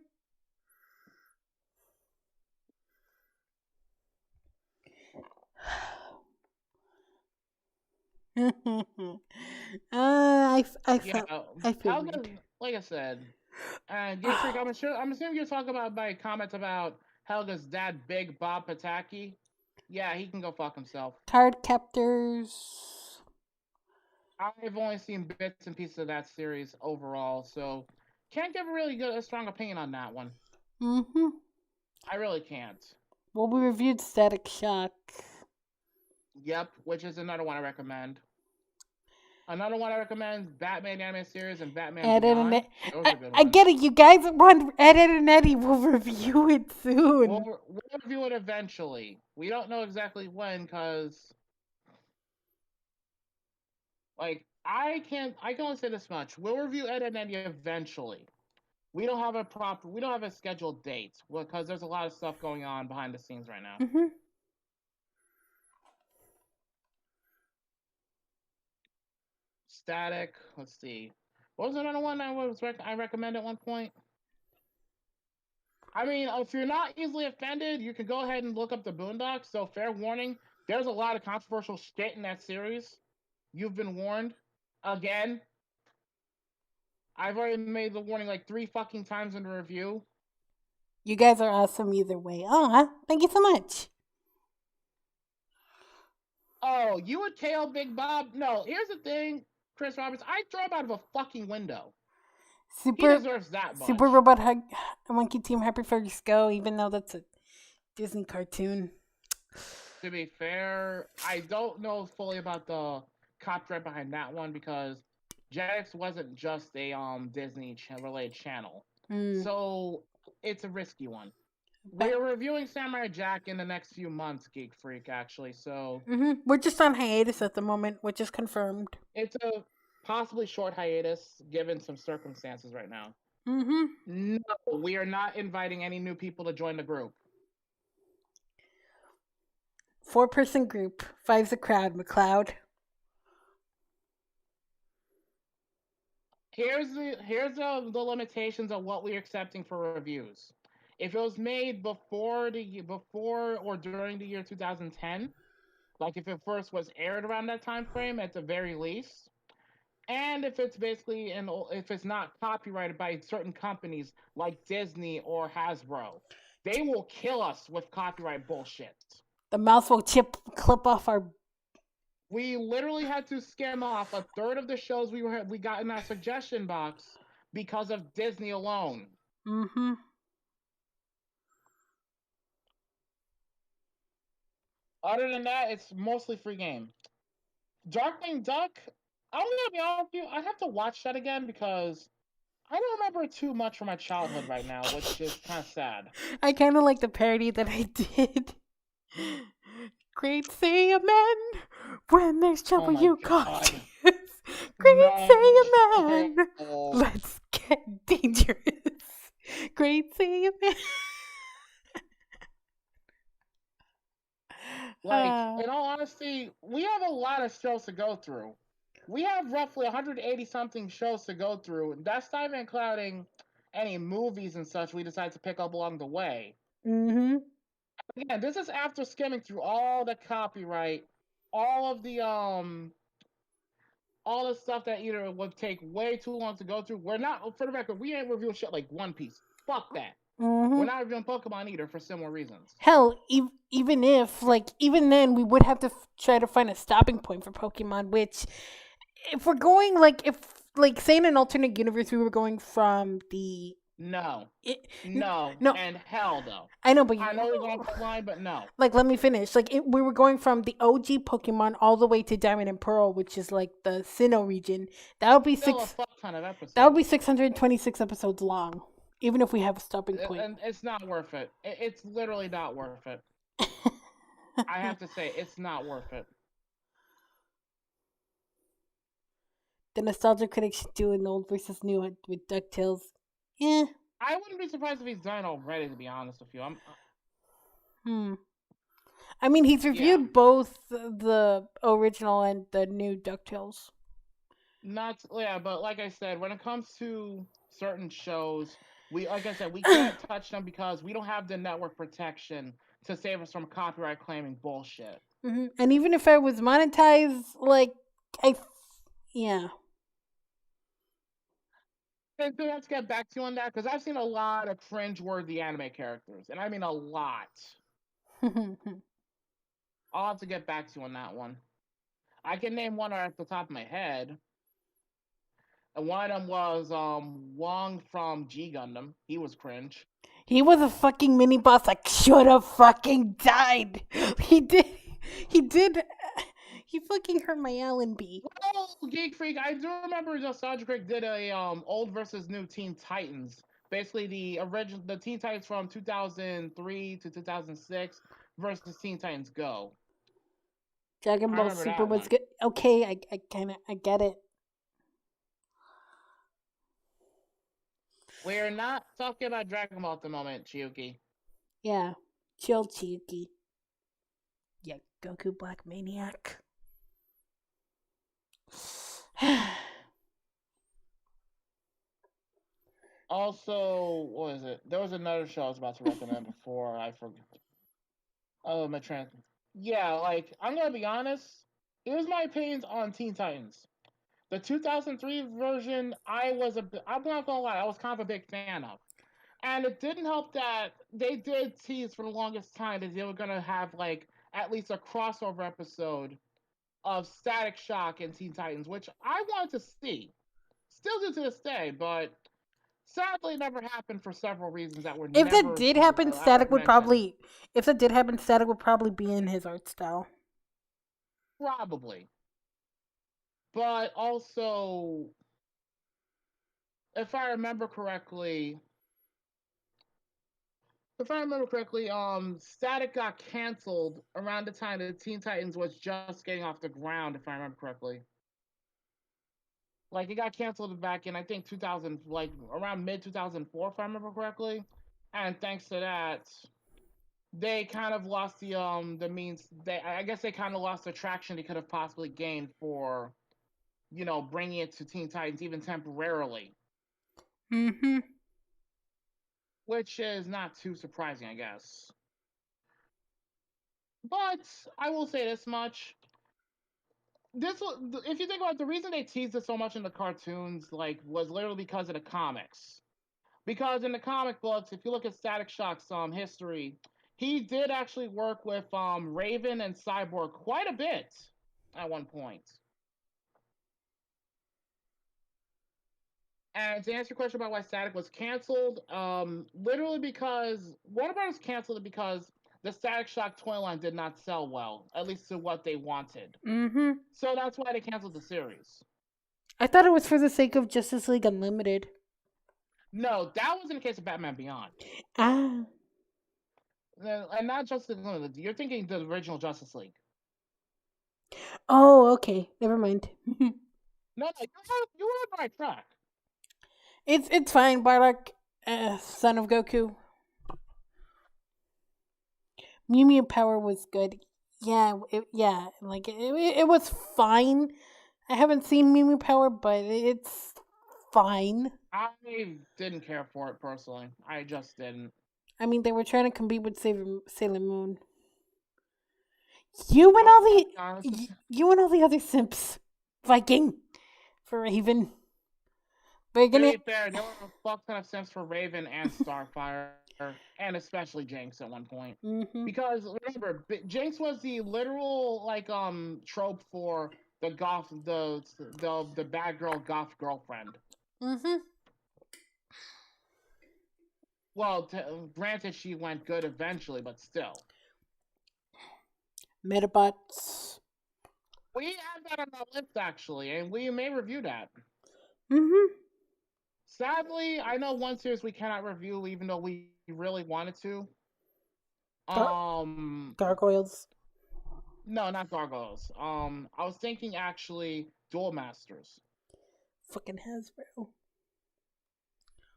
I felt I feel Helga, weird. like I said, Game Freak. I'm assuming you're talking about my comments about Helga's dad, Big Bob Pataki. Yeah, he can go fuck himself. Card captors. I've only seen bits and pieces of that series overall, so can't give a strong opinion on that one. Mm-hmm. I really can't. Well, we reviewed Static Shock. Yep, which is another one I recommend. Another one I recommend: Batman anime series and Batman Edit Beyond. and Those are good I ones. get it. You guys want Edit and Eddie. We'll review it soon. We'll review it eventually. We don't know exactly when, because like I can only say this much. We'll review Ed and Eddie eventually. we don't have a scheduled date because there's a lot of stuff going on behind the scenes right now. Mm-hmm. Static. Let's see. What was another one I recommend at one point? I mean, if you're not easily offended, you can go ahead and look up the Boondocks. So, fair warning, there's a lot of controversial shit in that series. You've been warned. Again, I've already made the warning like 3 fucking times in the review. You guys are awesome either way. Thank you so much. Oh, you would tail Big Bob? No, here's the thing, Chris Roberts. I'd throw him out of a fucking window. He deserves that much. Super Robot Monkey Team Happy First Go, even though that's a Disney cartoon. To be fair, I don't know fully about the copyright behind that one because Jetix wasn't just a Disney related channel. So it's a risky one. We're reviewing Samurai Jack in the next few months, Geek Freak, actually. So we're just on hiatus at the moment, which is confirmed. It's a possibly short hiatus given some circumstances right now. No, we are not inviting any new people to join the group. 4-person group. 5's a crowd, McLeod. Here's the limitations of what we're accepting for reviews. If it was made before or during the year 2010, like if it first was aired around that time frame at the very least, and if it's basically if it's not copyrighted by certain companies like Disney or Hasbro, they will kill us with copyright bullshit. The mouse will clip off our. We literally had to skim off a third of the shows we got in our suggestion box because of Disney alone. Other than that, it's mostly free game. Darkwing Duck, I'm gonna be honest with you, I have to watch that again because I don't remember too much from my childhood right now, which is kind of sad. I kind of like the parody that I did. Great say amen when there's trouble you got. Great say amen. Let's get dangerous. Great say amen. Like, in all honesty, we have a lot of shows to go through. We have roughly 180 something shows to go through. That's not even including any movies and such we decide to pick up along the way. Again, this is after skimming through all the copyright, all of the stuff that either would take way too long to go through. We're not, for the record, we ain't reviewing shit like One Piece. Fuck that. We're not reviewing Pokemon either for similar reasons. Hell, even then, we would have to try to find a stopping point for Pokemon, which, if we're going, say in an alternate universe, we were going from the... No, and hell no. I know, but I know we're going to line, but no. Let me finish. We were going from the OG Pokemon all the way to Diamond and Pearl, which is like the Sinnoh region. That would be a fuck ton of episodes. That would be 626 episodes long, even if we have a stopping point. And it's not worth it. It's literally not worth it. I have to say, it's not worth it. The nostalgia critic should do an old versus new with DuckTales. Yeah. I wouldn't be surprised if he's done already, to be honest with you. I mean, he's reviewed both the original and the new DuckTales. But like I said, when it comes to certain shows, we can't touch them because we don't have the network protection to save us from copyright claiming bullshit. And even if I was monetized, yeah. I do have to get back to you on that because I've seen a lot of cringe-worthy anime characters, and I mean a lot. I'll have to get back to you on that one. I can name one right off the top of my head. And one of them was Wong from G Gundam. He was cringe. He was a fucking mini boss. Should have fucking died. He did. He fucking hurt my Allenby. Well, Geek Freak, I do remember Nostalgia Critic did a old versus new Teen Titans. Basically, the Teen Titans from 2003 to 2006 versus Teen Titans Go. Dragon Ball Super was good. Okay, I get it. We're not talking about Dragon Ball at the moment, Chiyuki. Yeah. Chill, Chiyuki. Yeah, Goku Black Maniac. Also, what is it? There was another show I was about to recommend before I forgot. Oh, my trans. Yeah, like I'm gonna be honest. Here's my opinions on Teen Titans. The 2003 version, I'm not gonna lie, I was kind of a big fan of. And it didn't help that they did tease for the longest time that they were gonna have like at least a crossover episode of Static Shock and Teen Titans, which I wanted to see. Still do to this day, but sadly never happened for several reasons that were If that never did happen, ever Static would mentioned. probably. If that did happen, Static would probably be in his art style. Probably. But also, if I remember correctly, Static got canceled around the time that Teen Titans was just getting off the ground, if I remember correctly. Like it got canceled back in I think 2000, like around mid 2004, if I remember correctly. And thanks to that, they kind of lost the means. I guess they kind of lost the traction they could have possibly gained for bringing it to Teen Titans even temporarily, Mm-hmm. which is not too surprising, I guess. But I will say this much: if you think about it, the reason they teased it so much in the cartoons, like, was literally because of the comics. Because in the comic books, if you look at Static Shock's history, he did actually work with Raven and Cyborg quite a bit at one point. And to answer your question about why Static was canceled, literally because Warner Brothers canceled it because the Static Shock toy line did not sell well, at least to what they wanted. Mm-hmm. So that's why they canceled the series. I thought it was for the sake of Justice League Unlimited. No, that was in the case of Batman Beyond. Ah. And not Justice League. You're thinking the original Justice League. Oh, okay. Never mind. No, you were on the right track. It's fine, Bardock, son of Goku. Mew Mew Power was good. Yeah, it was fine. I haven't seen Mew Mew Power, but it's fine. I didn't care for it personally. I just didn't. I mean, they were trying to compete with Sailor Moon. You and all the you and all the other simps, Viking, for Raven. We're To gonna. be fair, there were a fuck ton of simps for Raven and Starfire, and especially Jinx at one point. Mm-hmm. Because remember, Jinx was the literal trope for the the bad girl goth girlfriend. Mm-hmm. Well, granted, she went good eventually, but still. Metabots. We have that on our list actually, and we may review that. Mm-hmm. Sadly, I know one series we cannot review, even though we really wanted to. Gargoyles. No, not Gargoyles. I was thinking actually Duel Masters. Fucking Hasbro.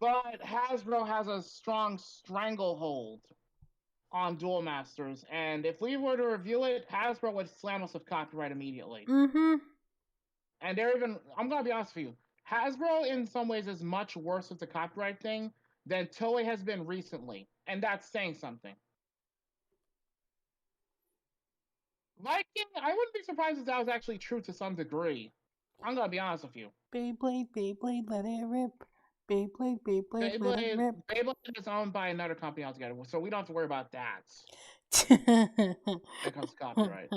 But Hasbro has a strong stranglehold on Duel Masters, and if we were to review it, Hasbro would slam us with copyright immediately. Mm-hmm. And I'm gonna be honest with you, Hasbro in some ways is much worse with the copyright thing than Toei has been recently, and that's saying something. Viking, I wouldn't be surprised if that was actually true to some degree. I'm gonna be honest with you. Beyblade, let it rip. Beyblade, let it rip. Beyblade is owned by another company altogether, so we don't have to worry about that when it comes to copyright.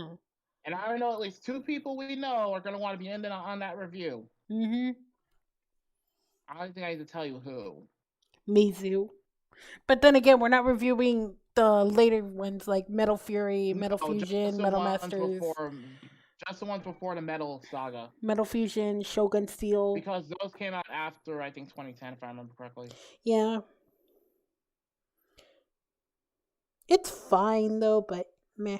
And I know at least two people we know are going to want to be ending on that review. Mm-hmm. I don't think I need to tell you who. Mizu. But then again, we're not reviewing the later ones like Metal Fury, Metal Fusion, Metal Masters. Just the ones before the Metal Saga. Metal Fusion, Shogun Steel. Because those came out after, I think, 2010, if I remember correctly. Yeah. It's fine, though, but meh.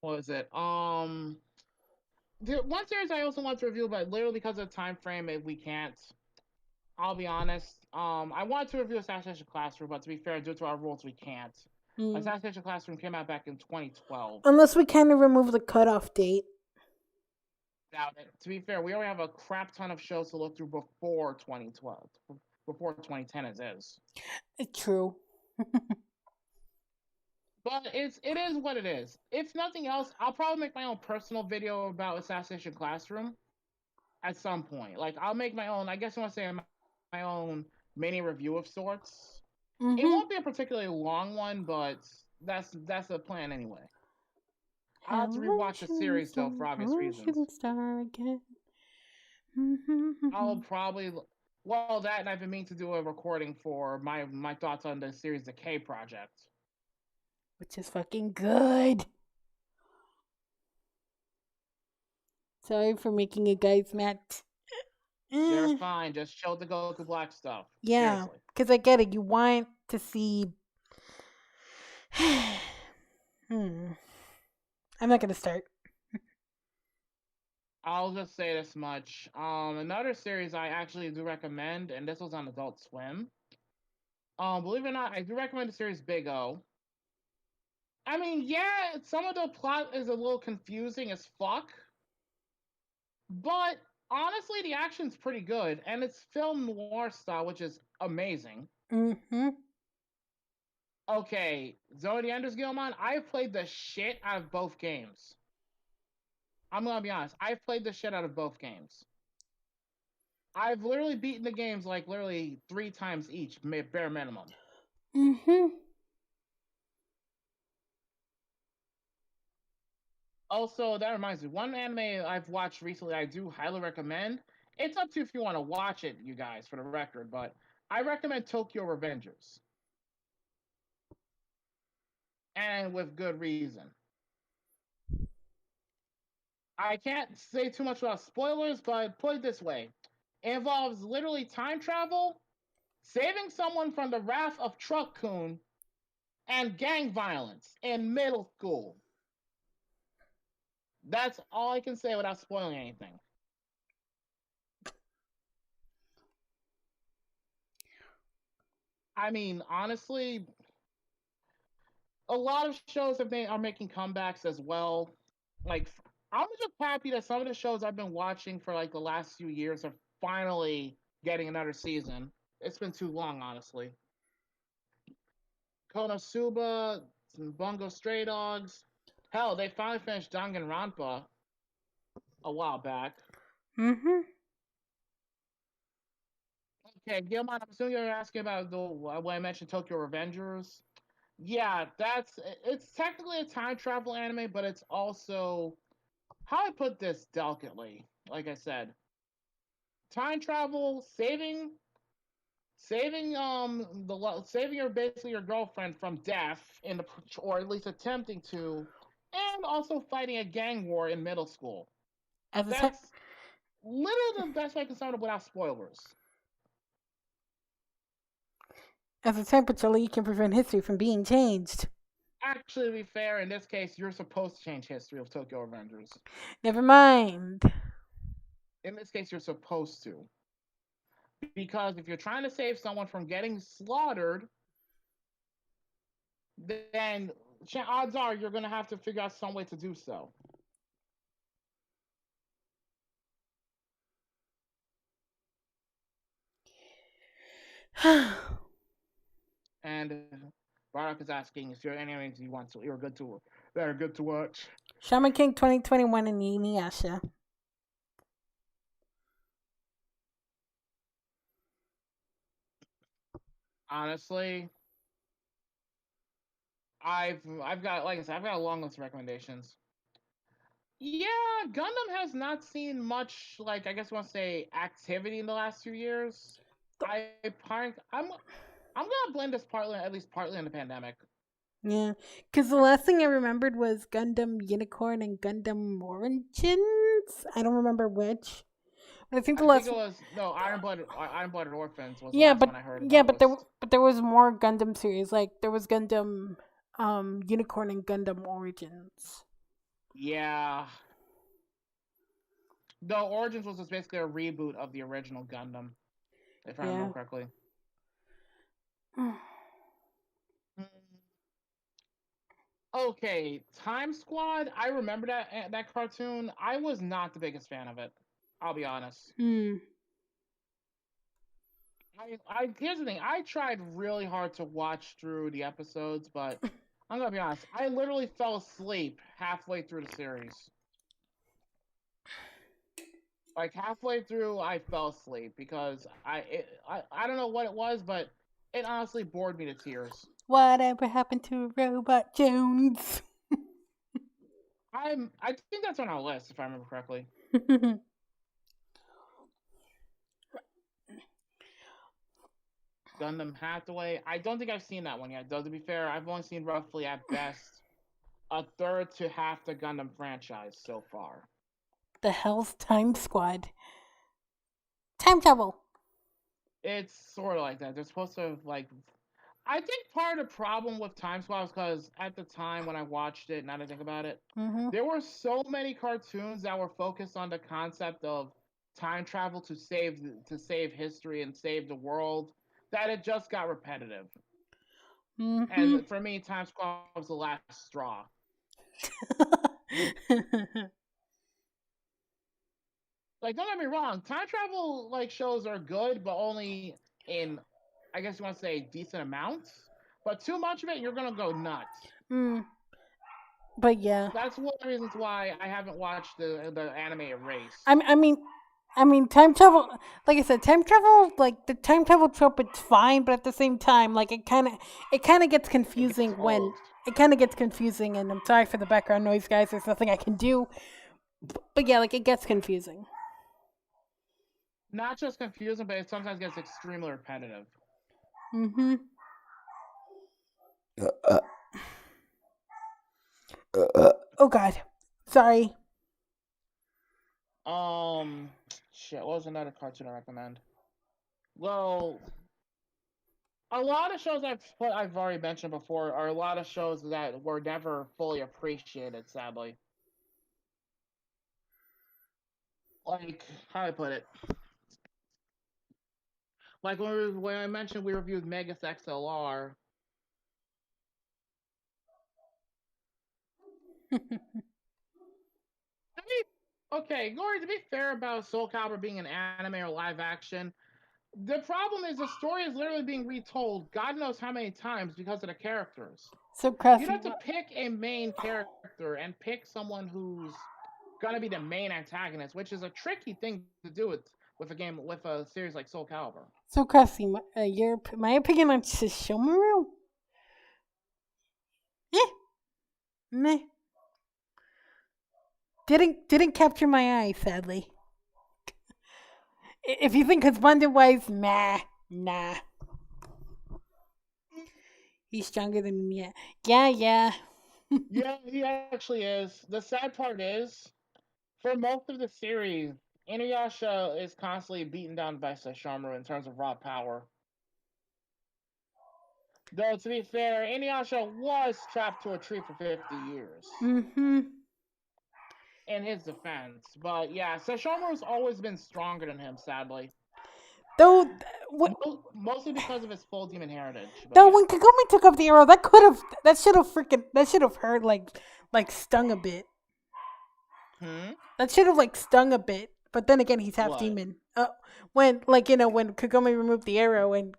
What was it? one series I also want to review, but literally because of the time frame, we can't. I'll be honest. I wanted to review Assassination Classroom, but to be fair, due to our rules, we can't. Assassination Classroom came out back in 2012. Unless we kind of remove the cutoff date. Doubt it. To be fair, we already have a crap ton of shows to look through before 2012, before 2010 as is. True. But it is what it is. If nothing else, I'll probably make my own personal video about Assassination Classroom at some point. Like I'll make my own. I guess I want to say my own mini review of sorts. It won't be a particularly long one, but that's the plan anyway. I'll have to rewatch the series though for obvious reasons. Star again. I'll probably that, and I've been meaning to do a recording for my thoughts on the series The K Project, which is fucking good. Sorry for making you guys mad. You're fine. Just show the Goku Black stuff. Yeah, because I get it. You want to see. I'm not gonna start. I'll just say this much. Another series I actually do recommend, and this was on Adult Swim. Believe it or not, I do recommend the series Big O. I mean, yeah, some of the plot is a little confusing as fuck, but honestly, the action's pretty good, and it's film noir style, which is amazing. Okay, Zone of the Enders Gilmon, I've played the shit out of both games. I'm gonna be honest, I've played the shit out of both games. I've literally beaten the games like literally 3 times each, bare minimum. Also, that reminds me, one anime I've watched recently I do highly recommend. It's up to you if you want to watch it, you guys, for the record, but I recommend Tokyo Revengers. And with good reason. I can't say too much about spoilers, but put it this way. It involves literally time travel, saving someone from the wrath of Truck-kun, and gang violence in middle school. That's all I can say without spoiling anything. I mean, honestly, a lot of shows are making comebacks as well. Like, I'm just happy that some of the shows I've been watching for like the last few years are finally getting another season. It's been too long, honestly. Konosuba, Bungo Stray Dogs. Hell, they finally finished Danganronpa a while back. Okay, Gilman, I'm assuming you're asking about when I mentioned Tokyo Revengers. Yeah, it's technically a time travel anime, but it's also, how I put this delicately, like I said, time travel, saving your girlfriend from death or at least attempting to, and also fighting a gang war in middle school. That's literally the best way I can sum it up without spoilers. As a temperature, you can prevent history from being changed. Actually, to be fair, in this case, you're supposed to change history of Tokyo Revengers. Never mind. In this case, you're supposed to. Because if you're trying to save someone from getting slaughtered, then odds are you're going to have to figure out some way to do so. And Barak is asking, is there any animes you want that are good to watch? Shaman King 2021 and Inuyasha. Honestly, I've got, like I said, I've got a long list of recommendations. Yeah, Gundam has not seen much, like, I guess you want to say, activity in the last few years. I'm gonna blame this at least partly on the pandemic. Yeah, because the last thing I remembered was Gundam Unicorn and Gundam Origins. I don't remember which. But I think it was Iron Blooded Orphans was the last one I heard about. Yeah, but there was more Gundam series. Like there was Gundam Unicorn and Gundam Origins. Yeah. The Origins was just basically a reboot of the original Gundam, if I remember Yeah. correctly. Okay, Time Squad. I remember that cartoon. I was not the biggest fan of it. I'll be honest. Hmm. Here's the thing. I tried really hard to watch through the episodes, but I'm gonna be honest. I literally fell asleep halfway through the series. Like halfway through, I fell asleep because I don't know what it was, but it honestly bored me to tears. Whatever happened to Robot Jones? I think that's on our list if I remember correctly. Gundam Hathaway. I don't think I've seen that one yet. Though to be fair, I've only seen roughly at best a third to half the Gundam franchise so far. The hell's Time Squad? Time travel. It's sort of like that. They're supposed to like. I think part of the problem with Time Squad was because at the time when I watched it, now that I think about it, there were so many cartoons that were focused on the concept of time travel to save history and save the world that it just got repetitive. And for me, Time Squad was the last straw. Like, don't get me wrong, time travel like shows are good, but only in, I guess you want to say, decent amounts. But too much of it, you're gonna go nuts. But yeah, That's one of the reasons why I haven't watched the anime Erased. I mean, time travel. Like I said, time travel. Like the time travel trope, it's fine, but at the same time, like it kind of gets confusing when it kind of gets confusing. And I'm sorry for the background noise, guys. There's nothing I can do. But yeah, like it gets confusing. Not just confusing, but it sometimes gets extremely repetitive. Oh God, sorry. Shit. What was another cartoon I recommend? Well, a lot of shows I've already mentioned before are a lot of shows that were never fully appreciated, sadly. Like, how do I put it? Like when I mentioned we reviewed Megas XLR. Okay, Glory, to be fair about Soul Calibur being an anime or live action, the problem is the story is literally being retold God knows how many times because of the characters. So You'd Crossy, have to pick a main character and pick someone who's gonna be the main antagonist, which is a tricky thing to do with a game with a series like Soul Calibur. so Crossy, my opinion on Shishomaru? Eh, meh. Didn't capture my eye, sadly. If you think husband wise, nah. He's stronger than me. Yeah. Yeah, he actually is. The sad part is, for most of the series, Inuyasha is constantly beaten down by Sesshomaru in terms of raw power. Though, to be fair, Inuyasha was trapped to a tree for 50 years. In his defense. But yeah, Sesshomaru's always been stronger than him, sadly. Though, Mostly because of his full demon heritage. But though yeah. when Kagome took up the arrow, that should have hurt like stung a bit. That should have like stung a bit. But then again, he's half demon. When Kagome removed the arrow and.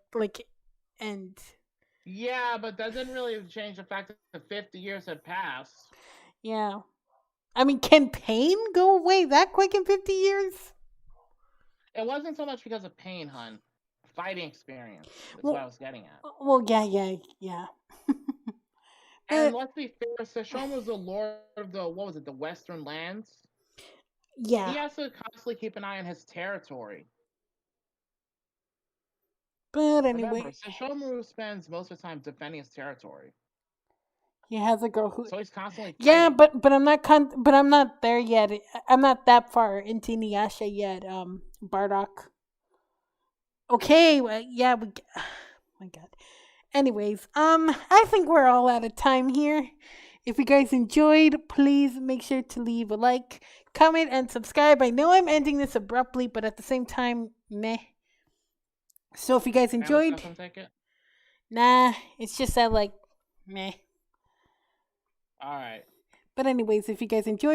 Yeah, but that didn't really change the fact that the 50 years had passed. Yeah. I mean, can pain go away that quick in 50 years? It wasn't so much because of pain, hun. Fighting experience is what I was getting at. Well, yeah. And let's be fair, Sesshomaru was the lord of the Western lands? Yeah. He has to constantly keep an eye on his territory. But anyway, remember, Sesshomaru spends most of the time defending his territory. He has a girl who. So he's constantly. Yeah, but I'm not there yet. I'm not that far into Inuyasha yet. Bardock. Okay. Yeah. Oh my God. Anyways, I think we're all out of time here. If you guys enjoyed, please make sure to leave a like, comment, and subscribe. I know I'm ending this abruptly, but at the same time, meh. So if you guys enjoyed, take it. nah, it's just that like, meh. All right. But anyways, if you guys enjoyed.